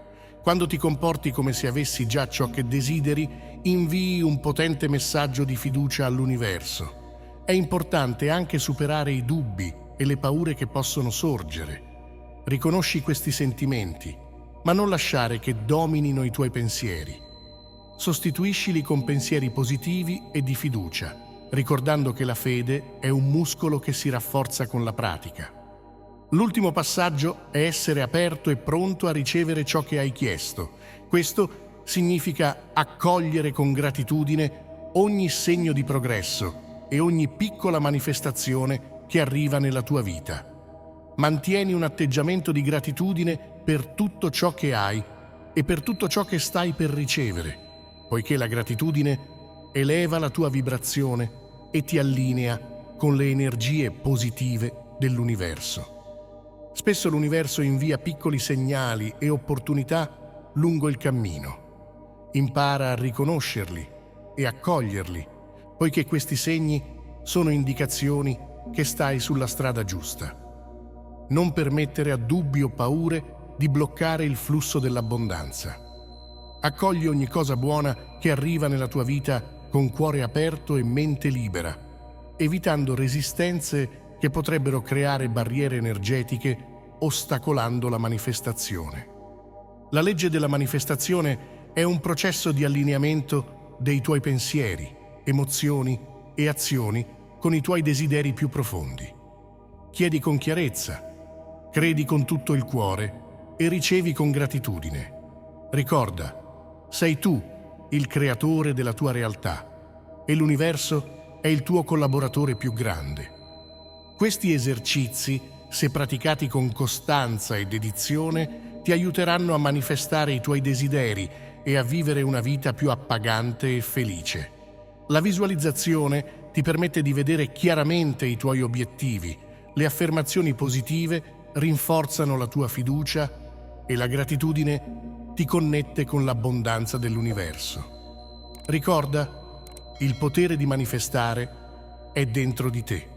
Quando ti comporti come se avessi già ciò che desideri, invii un potente messaggio di fiducia all'universo. È importante anche superare i dubbi e le paure che possono sorgere. Riconosci questi sentimenti, ma non lasciare che dominino i tuoi pensieri. Sostituiscili con pensieri positivi e di fiducia, ricordando che la fede è un muscolo che si rafforza con la pratica. L'ultimo passaggio è essere aperto e pronto a ricevere ciò che hai chiesto. Questo significa accogliere con gratitudine ogni segno di progresso e ogni piccola manifestazione che arriva nella tua vita. Mantieni un atteggiamento di gratitudine per tutto ciò che hai e per tutto ciò che stai per ricevere, poiché la gratitudine eleva la tua vibrazione e ti allinea con le energie positive dell'universo. Spesso l'universo invia piccoli segnali e opportunità lungo il cammino. Impara a riconoscerli e a coglierli, poiché questi segni sono indicazioni che stai sulla strada giusta. Non permettere a dubbi o paure di bloccare il flusso dell'abbondanza. Accogli ogni cosa buona che arriva nella tua vita con cuore aperto e mente libera, evitando resistenze che potrebbero creare barriere energetiche, ostacolando la manifestazione. La legge della manifestazione è un processo di allineamento dei tuoi pensieri, emozioni e azioni con i tuoi desideri più profondi. Chiedi con chiarezza, credi con tutto il cuore e ricevi con gratitudine. Ricorda, sei tu il creatore della tua realtà e l'universo è il tuo collaboratore più grande. Questi esercizi, se praticati con costanza e dedizione, ti aiuteranno a manifestare i tuoi desideri e a vivere una vita più appagante e felice. La visualizzazione ti permette di vedere chiaramente i tuoi obiettivi, le affermazioni positive rinforzano la tua fiducia e la gratitudine ti connette con l'abbondanza dell'universo. Ricorda, il potere di manifestare è dentro di te.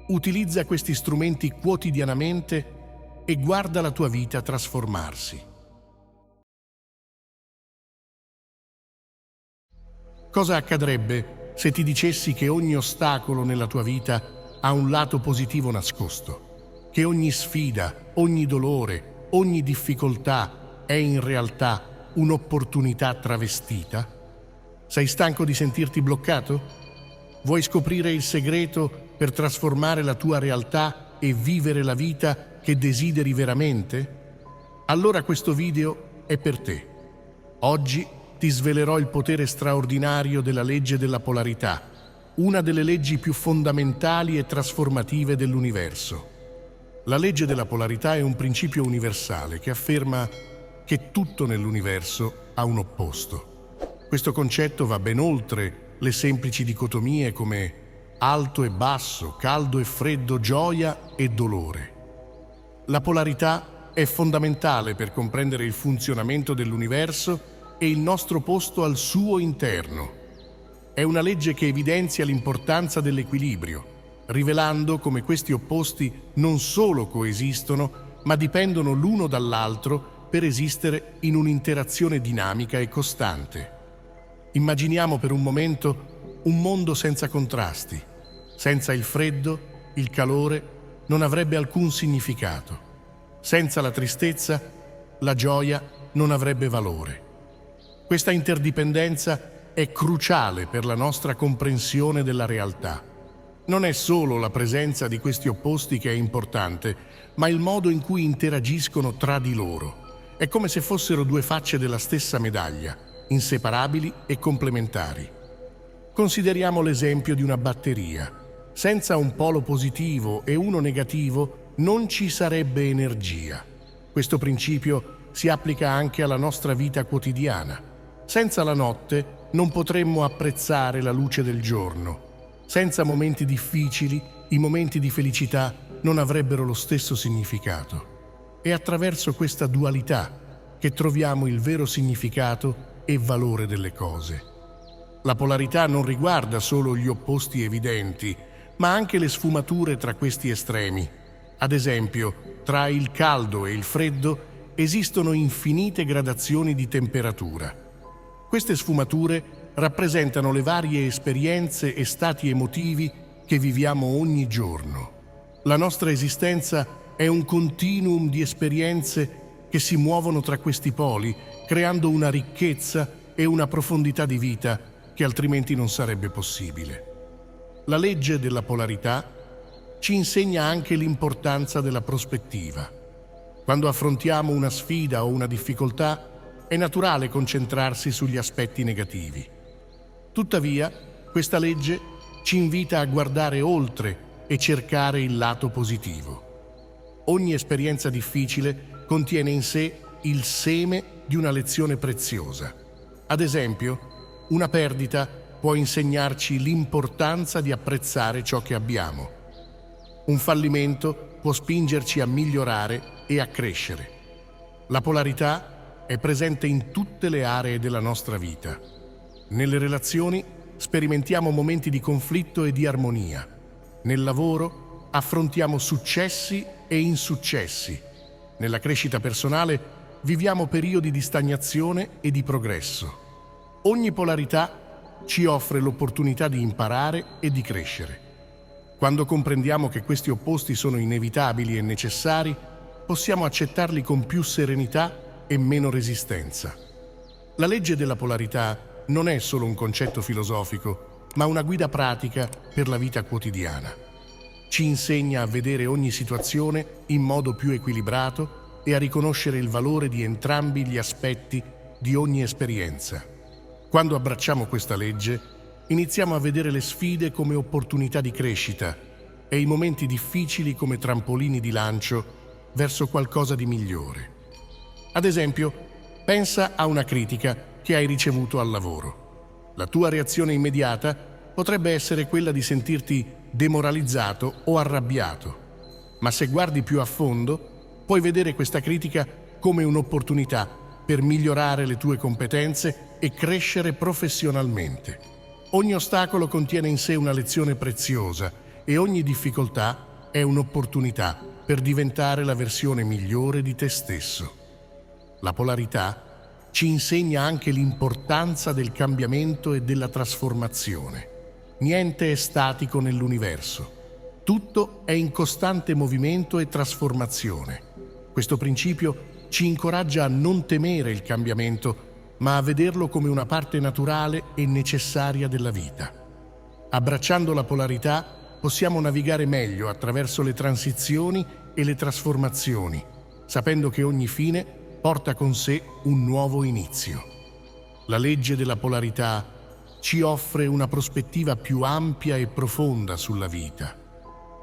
Utilizza questi strumenti quotidianamente e guarda la tua vita trasformarsi. Cosa accadrebbe se ti dicessi che ogni ostacolo nella tua vita ha un lato positivo nascosto? Che ogni sfida, ogni dolore, ogni difficoltà è in realtà un'opportunità travestita? Sei stanco di sentirti bloccato? Vuoi scoprire il segreto per trasformare la tua realtà e vivere la vita che desideri veramente? Allora questo video è per te. Oggi ti svelerò il potere straordinario della legge della polarità, una delle leggi più fondamentali e trasformative dell'universo. La legge della polarità è un principio universale che afferma che tutto nell'universo ha un opposto. Questo concetto va ben oltre le semplici dicotomie come alto e basso, caldo e freddo, gioia e dolore. La polarità è fondamentale per comprendere il funzionamento dell'universo e il nostro posto al suo interno. È una legge che evidenzia l'importanza dell'equilibrio, rivelando come questi opposti non solo coesistono, ma dipendono l'uno dall'altro per esistere in un'interazione dinamica e costante. Immaginiamo per un momento un mondo senza contrasti. Senza il freddo, il calore non avrebbe alcun significato. Senza la tristezza, la gioia non avrebbe valore. Questa interdipendenza è cruciale per la nostra comprensione della realtà. Non è solo la presenza di questi opposti che è importante, ma il modo in cui interagiscono tra di loro. È come se fossero due facce della stessa medaglia, inseparabili e complementari. Consideriamo l'esempio di una batteria. Senza un polo positivo e uno negativo non ci sarebbe energia. Questo principio si applica anche alla nostra vita quotidiana. Senza la notte non potremmo apprezzare la luce del giorno. Senza momenti difficili, i momenti di felicità non avrebbero lo stesso significato. È attraverso questa dualità che troviamo il vero significato e valore delle cose. La polarità non riguarda solo gli opposti evidenti, ma anche le sfumature tra questi estremi. Ad esempio, tra il caldo e il freddo esistono infinite gradazioni di temperatura. Queste sfumature rappresentano le varie esperienze e stati emotivi che viviamo ogni giorno. La nostra esistenza è un continuum di esperienze che si muovono tra questi poli, creando una ricchezza e una profondità di vita che altrimenti non sarebbe possibile. La legge della polarità ci insegna anche l'importanza della prospettiva. Quando affrontiamo una sfida o una difficoltà, è naturale concentrarsi sugli aspetti negativi. Tuttavia, questa legge ci invita a guardare oltre e cercare il lato positivo. Ogni esperienza difficile contiene in sé il seme di una lezione preziosa. Ad esempio, una perdita può insegnarci l'importanza di apprezzare ciò che abbiamo. Un fallimento può spingerci a migliorare e a crescere. La polarità è presente in tutte le aree della nostra vita. Nelle relazioni sperimentiamo momenti di conflitto e di armonia. Nel lavoro affrontiamo successi e insuccessi. Nella crescita personale viviamo periodi di stagnazione e di progresso. Ogni polarità ci offre l'opportunità di imparare e di crescere. Quando comprendiamo che questi opposti sono inevitabili e necessari, possiamo accettarli con più serenità e meno resistenza. La legge della polarità non è solo un concetto filosofico, ma una guida pratica per la vita quotidiana. Ci insegna a vedere ogni situazione in modo più equilibrato e a riconoscere il valore di entrambi gli aspetti di ogni esperienza. Quando abbracciamo questa legge, iniziamo a vedere le sfide come opportunità di crescita e i momenti difficili come trampolini di lancio verso qualcosa di migliore. Ad esempio, pensa a una critica che hai ricevuto al lavoro. La tua reazione immediata potrebbe essere quella di sentirti demoralizzato o arrabbiato. Ma se guardi più a fondo, puoi vedere questa critica come un'opportunità per migliorare le tue competenze e crescere professionalmente. Ogni ostacolo contiene in sé una lezione preziosa e ogni difficoltà è un'opportunità per diventare la versione migliore di te stesso. La polarità ci insegna anche l'importanza del cambiamento e della trasformazione. Niente è statico nell'universo. Tutto è in costante movimento e trasformazione. Questo principio ci incoraggia a non temere il cambiamento, ma a vederlo come una parte naturale e necessaria della vita. Abbracciando la polarità, possiamo navigare meglio attraverso le transizioni e le trasformazioni, sapendo che ogni fine porta con sé un nuovo inizio. La legge della polarità ci offre una prospettiva più ampia e profonda sulla vita.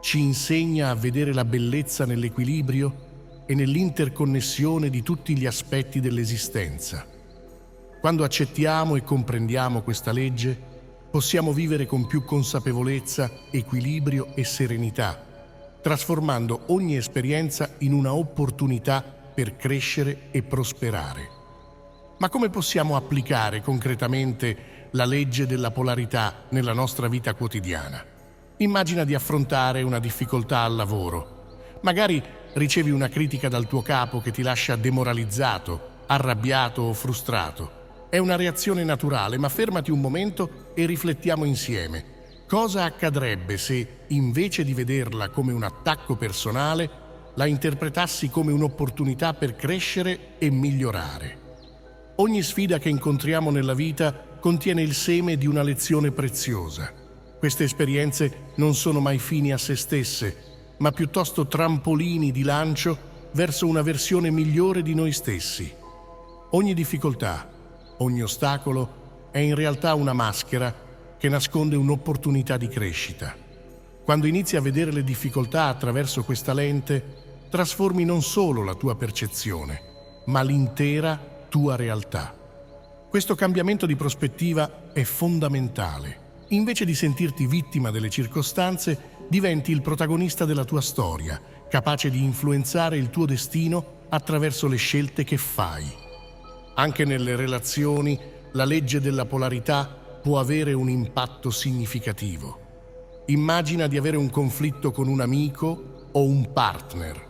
Ci insegna a vedere la bellezza nell'equilibrio e nell'interconnessione di tutti gli aspetti dell'esistenza. Quando accettiamo e comprendiamo questa legge, possiamo vivere con più consapevolezza, equilibrio e serenità, trasformando ogni esperienza in una opportunità per crescere e prosperare. Ma come possiamo applicare concretamente la legge della polarità nella nostra vita quotidiana? Immagina di affrontare una difficoltà al lavoro. Magari ricevi una critica dal tuo capo che ti lascia demoralizzato, arrabbiato o frustrato. È una reazione naturale, ma fermati un momento e riflettiamo insieme. Cosa accadrebbe se, invece di vederla come un attacco personale, la interpretassi come un'opportunità per crescere e migliorare? Ogni sfida che incontriamo nella vita contiene il seme di una lezione preziosa. Queste esperienze non sono mai fini a se stesse, ma piuttosto trampolini di lancio verso una versione migliore di noi stessi. Ogni difficoltà, ogni ostacolo è in realtà una maschera che nasconde un'opportunità di crescita. Quando inizi a vedere le difficoltà attraverso questa lente, trasformi non solo la tua percezione, ma l'intera tua realtà. Questo cambiamento di prospettiva è fondamentale. Invece di sentirti vittima delle circostanze, diventi il protagonista della tua storia, capace di influenzare il tuo destino attraverso le scelte che fai. Anche nelle relazioni, la legge della polarità può avere un impatto significativo. Immagina di avere un conflitto con un amico o un partner.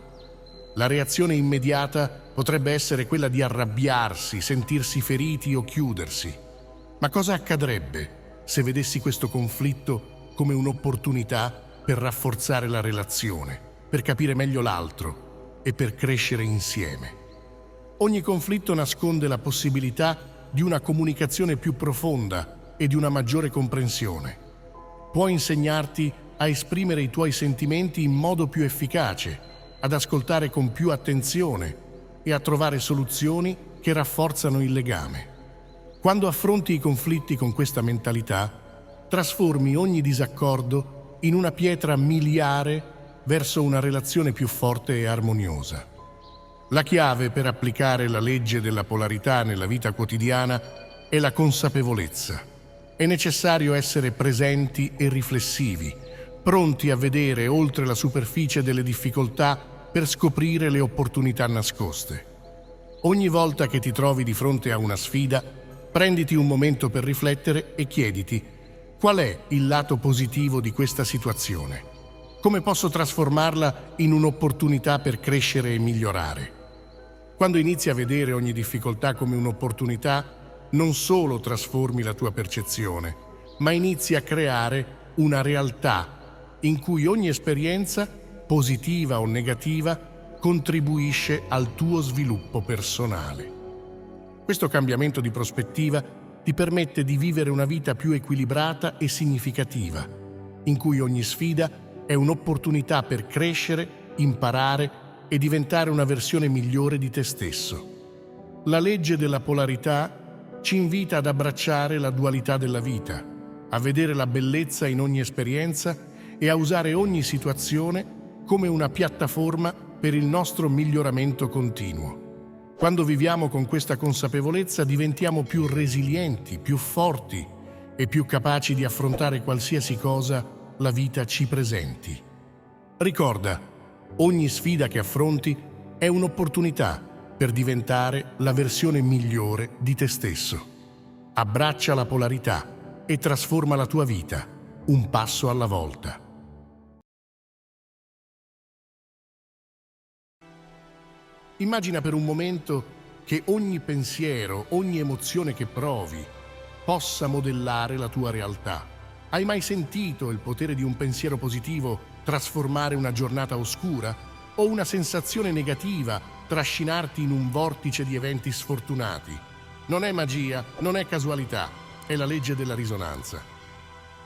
La reazione immediata potrebbe essere quella di arrabbiarsi, sentirsi feriti o chiudersi. Ma cosa accadrebbe se vedessi questo conflitto come un'opportunità per rafforzare la relazione, per capire meglio l'altro e per crescere insieme? Ogni conflitto nasconde la possibilità di una comunicazione più profonda e di una maggiore comprensione. Può insegnarti a esprimere i tuoi sentimenti in modo più efficace, ad ascoltare con più attenzione e a trovare soluzioni che rafforzano il legame. Quando affronti i conflitti con questa mentalità, trasformi ogni disaccordo in una pietra miliare verso una relazione più forte e armoniosa. La chiave per applicare la legge della polarità nella vita quotidiana è la consapevolezza. È necessario essere presenti e riflessivi, pronti a vedere oltre la superficie delle difficoltà per scoprire le opportunità nascoste. Ogni volta che ti trovi di fronte a una sfida, prenditi un momento per riflettere e chiediti: qual è il lato positivo di questa situazione? Come posso trasformarla in un'opportunità per crescere e migliorare? Quando inizi a vedere ogni difficoltà come un'opportunità, non solo trasformi la tua percezione, ma inizi a creare una realtà in cui ogni esperienza, positiva o negativa, contribuisce al tuo sviluppo personale. Questo cambiamento di prospettiva ti permette di vivere una vita più equilibrata e significativa, in cui ogni sfida è un'opportunità per crescere, imparare e diventare una versione migliore di te stesso. La legge della polarità ci invita ad abbracciare la dualità della vita, a vedere la bellezza in ogni esperienza e a usare ogni situazione come una piattaforma per il nostro miglioramento continuo. Quando viviamo con questa consapevolezza diventiamo più resilienti, più forti e più capaci di affrontare qualsiasi cosa la vita ci presenti. Ricorda, ogni sfida che affronti è un'opportunità per diventare la versione migliore di te stesso. Abbraccia la polarità e trasforma la tua vita, un passo alla volta. Immagina per un momento che ogni pensiero, ogni emozione che provi possa modellare la tua realtà. Hai mai sentito il potere di un pensiero positivo trasformare una giornata oscura o una sensazione negativa trascinarti in un vortice di eventi sfortunati? Non è magia, non è casualità, è la legge della risonanza.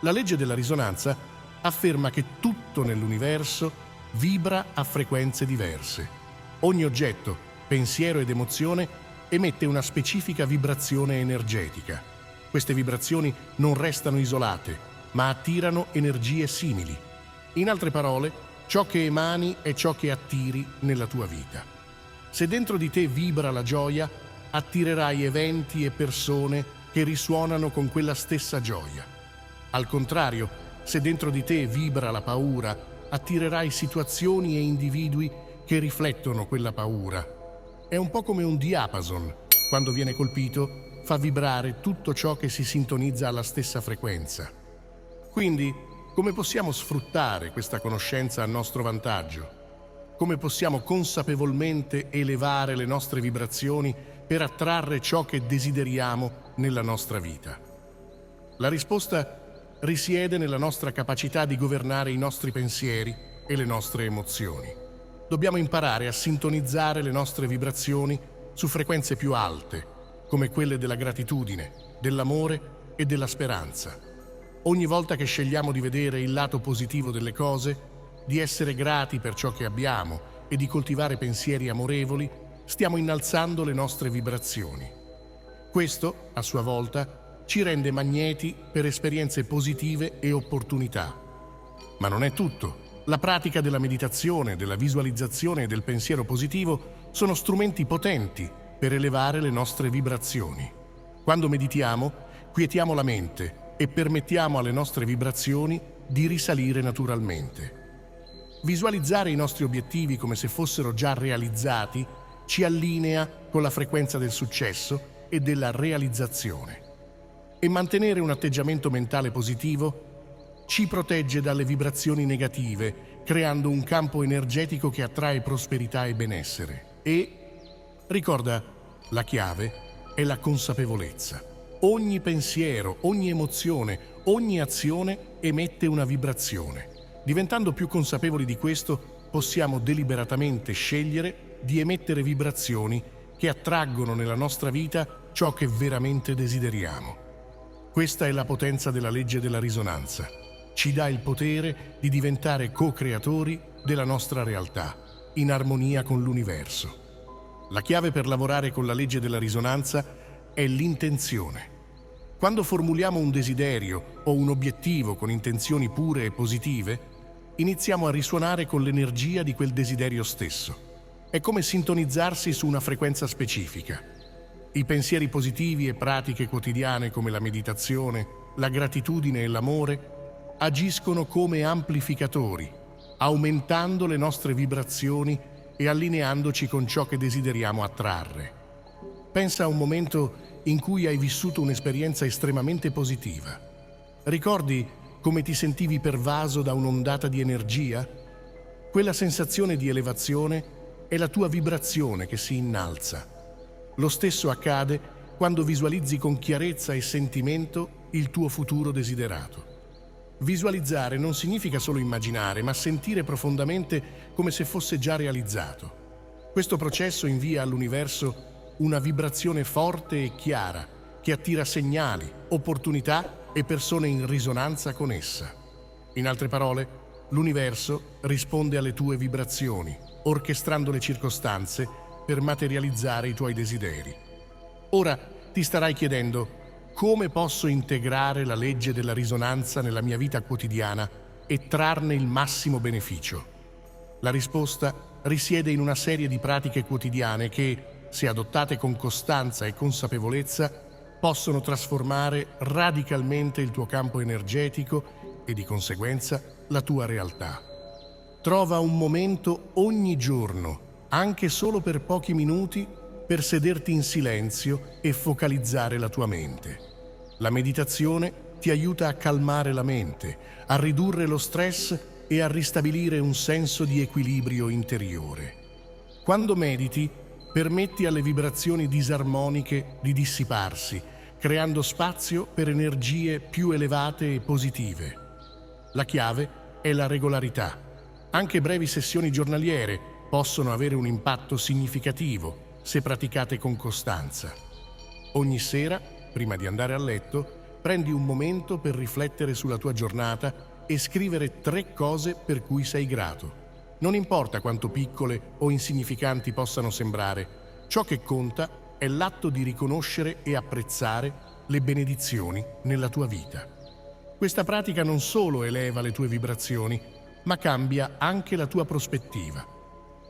La legge della risonanza afferma che tutto nell'universo vibra a frequenze diverse. Ogni oggetto, pensiero ed emozione emette una specifica vibrazione energetica. Queste vibrazioni non restano isolate, ma attirano energie simili. In altre parole, ciò che emani è ciò che attiri nella tua vita. Se dentro di te vibra la gioia, attirerai eventi e persone che risuonano con quella stessa gioia. Al contrario, se dentro di te vibra la paura, attirerai situazioni e individui che riflettono quella paura. è un po' come un diapason. Quando viene colpito, fa vibrare tutto ciò che si sintonizza alla stessa frequenza. Quindi, come possiamo sfruttare questa conoscenza a nostro vantaggio? Come possiamo consapevolmente elevare le nostre vibrazioni per attrarre ciò che desideriamo nella nostra vita? La risposta risiede nella nostra capacità di governare i nostri pensieri e le nostre emozioni. Dobbiamo imparare a sintonizzare le nostre vibrazioni su frequenze più alte, come quelle della gratitudine, dell'amore e della speranza. Ogni volta che scegliamo di vedere il lato positivo delle cose, di essere grati per ciò che abbiamo e di coltivare pensieri amorevoli, stiamo innalzando le nostre vibrazioni. Questo, a sua volta, ci rende magneti per esperienze positive e opportunità. Ma non è tutto. La pratica della meditazione, della visualizzazione e del pensiero positivo sono strumenti potenti per elevare le nostre vibrazioni. Quando meditiamo, quietiamo la mente e permettiamo alle nostre vibrazioni di risalire naturalmente. Visualizzare i nostri obiettivi come se fossero già realizzati ci allinea con la frequenza del successo e della realizzazione. E mantenere un atteggiamento mentale positivo ci protegge dalle vibrazioni negative, creando un campo energetico che attrae prosperità e benessere. E ricorda, la chiave è la consapevolezza. Ogni pensiero, ogni emozione, ogni azione emette una vibrazione. Diventando più consapevoli di questo, possiamo deliberatamente scegliere di emettere vibrazioni che attraggono nella nostra vita ciò che veramente desideriamo. Questa è la potenza della legge della risonanza. Ci dà il potere di diventare co-creatori della nostra realtà, in armonia con l'universo. La chiave per lavorare con la legge della risonanza è l'intenzione. Quando formuliamo un desiderio o un obiettivo con intenzioni pure e positive, iniziamo a risuonare con l'energia di quel desiderio stesso. È come sintonizzarsi su una frequenza specifica. I pensieri positivi e pratiche quotidiane come la meditazione, la gratitudine e l'amore agiscono come amplificatori, aumentando le nostre vibrazioni e allineandoci con ciò che desideriamo attrarre. Pensa a un momento in cui hai vissuto un'esperienza estremamente positiva. Ricordi come ti sentivi pervaso da un'ondata di energia? Quella sensazione di elevazione è la tua vibrazione che si innalza. Lo stesso accade quando visualizzi con chiarezza e sentimento il tuo futuro desiderato. Visualizzare non significa solo immaginare, ma sentire profondamente come se fosse già realizzato. Questo processo invia all'universo una vibrazione forte e chiara che attira segnali, opportunità e persone in risonanza con essa. In altre parole, l'universo risponde alle tue vibrazioni, orchestrando le circostanze per materializzare i tuoi desideri. Ora ti starai chiedendo: come posso integrare la legge della risonanza nella mia vita quotidiana e trarne il massimo beneficio? La risposta risiede in una serie di pratiche quotidiane che, se adottate con costanza e consapevolezza, possono trasformare radicalmente il tuo campo energetico e, di conseguenza, la tua realtà. Trova un momento ogni giorno, anche solo per pochi minuti, per sederti in silenzio e focalizzare la tua mente. La meditazione ti aiuta a calmare la mente, a ridurre lo stress e a ristabilire un senso di equilibrio interiore. Quando mediti, permetti alle vibrazioni disarmoniche di dissiparsi, creando spazio per energie più elevate e positive. La chiave è la regolarità. Anche brevi sessioni giornaliere possono avere un impatto significativo se praticate con costanza. Ogni sera, prima di andare a letto, prendi un momento per riflettere sulla tua giornata e scrivere 3 cose per cui sei grato. Non importa quanto piccole o insignificanti possano sembrare, ciò che conta è l'atto di riconoscere e apprezzare le benedizioni nella tua vita. Questa pratica non solo eleva le tue vibrazioni, ma cambia anche la tua prospettiva,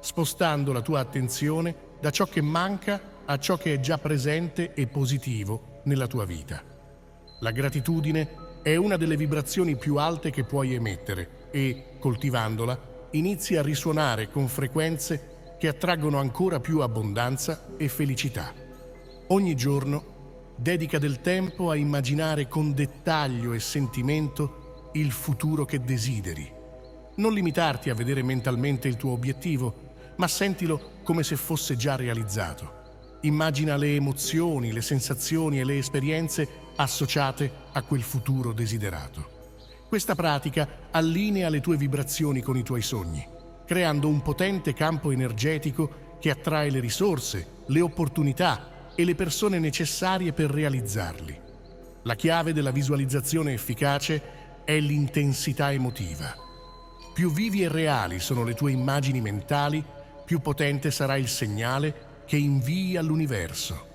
spostando la tua attenzione da ciò che manca a ciò che è già presente e positivo nella tua vita. La gratitudine è una delle vibrazioni più alte che puoi emettere e, coltivandola, inizi a risuonare con frequenze che attraggono ancora più abbondanza e felicità. Ogni giorno dedica del tempo a immaginare con dettaglio e sentimento il futuro che desideri. Non limitarti a vedere mentalmente il tuo obiettivo, ma sentilo come se fosse già realizzato. Immagina le emozioni, le sensazioni e le esperienze associate a quel futuro desiderato. Questa pratica allinea le tue vibrazioni con i tuoi sogni, creando un potente campo energetico che attrae le risorse, le opportunità e le persone necessarie per realizzarli. La chiave della visualizzazione efficace è l'intensità emotiva. Più vivi e reali sono le tue immagini mentali, più potente sarà il segnale che invii all'universo.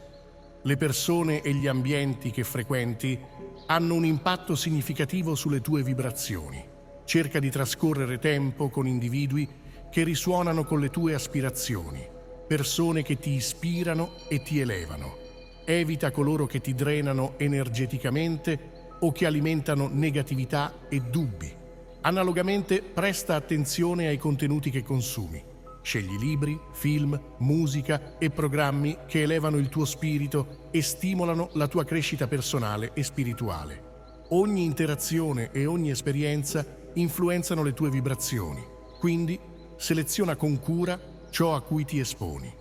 Le persone e gli ambienti che frequenti hanno un impatto significativo sulle tue vibrazioni. Cerca di trascorrere tempo con individui che risuonano con le tue aspirazioni, persone che ti ispirano e ti elevano. Evita coloro che ti drenano energeticamente o che alimentano negatività e dubbi. Analogamente, presta attenzione ai contenuti che consumi. Scegli libri, film, musica e programmi che elevano il tuo spirito e stimolano la tua crescita personale e spirituale. Ogni interazione e ogni esperienza influenzano le tue vibrazioni, quindi seleziona con cura ciò a cui ti esponi.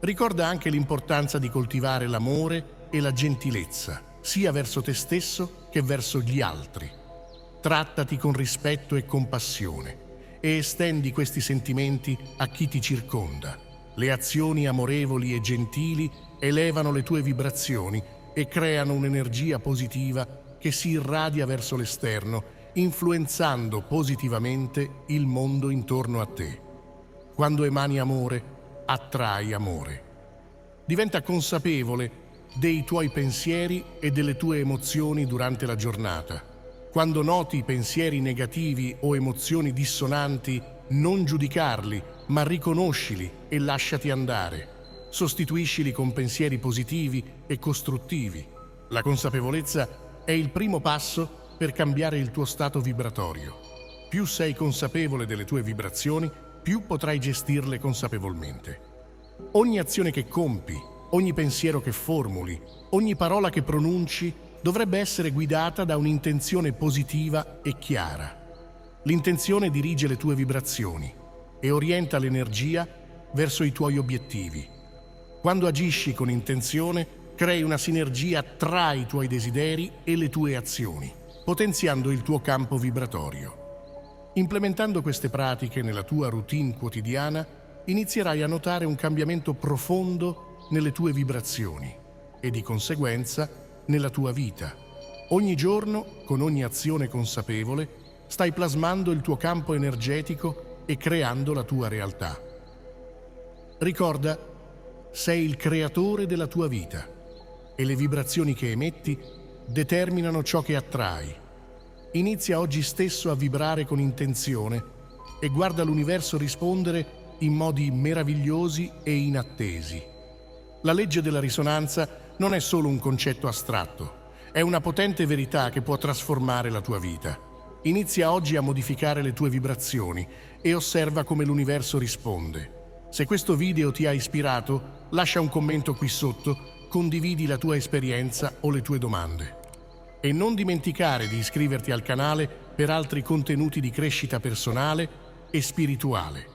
Ricorda anche l'importanza di coltivare l'amore e la gentilezza, sia verso te stesso che verso gli altri. Trattati con rispetto e compassione e estendi questi sentimenti a chi ti circonda. Le azioni amorevoli e gentili elevano le tue vibrazioni e creano un'energia positiva che si irradia verso l'esterno, influenzando positivamente il mondo intorno a te. Quando emani amore, attrai amore. Diventa consapevole dei tuoi pensieri e delle tue emozioni durante la giornata. Quando noti pensieri negativi o emozioni dissonanti, non giudicarli, ma riconoscili e lasciati andare. Sostituiscili con pensieri positivi e costruttivi. La consapevolezza è il primo passo per cambiare il tuo stato vibratorio. Più sei consapevole delle tue vibrazioni, più potrai gestirle consapevolmente. Ogni azione che compi, ogni pensiero che formuli, ogni parola che pronunci dovrebbe essere guidata da un'intenzione positiva e chiara. L'intenzione dirige le tue vibrazioni e orienta l'energia verso i tuoi obiettivi. Quando agisci con intenzione, crei una sinergia tra i tuoi desideri e le tue azioni, potenziando il tuo campo vibratorio. Implementando queste pratiche nella tua routine quotidiana, inizierai a notare un cambiamento profondo nelle tue vibrazioni e di conseguenza nella tua vita. Ogni giorno, con ogni azione consapevole, stai plasmando il tuo campo energetico e creando la tua realtà. Ricorda, sei il creatore della tua vita e le vibrazioni che emetti determinano ciò che attrai. Inizia oggi stesso a vibrare con intenzione e guarda l'universo rispondere in modi meravigliosi e inattesi. La legge della risonanza non è solo un concetto astratto, è una potente verità che può trasformare la tua vita. Inizia oggi a modificare le tue vibrazioni e osserva come l'universo risponde. Se questo video ti ha ispirato, lascia un commento qui sotto, condividi la tua esperienza o le tue domande. E non dimenticare di iscriverti al canale per altri contenuti di crescita personale e spirituale.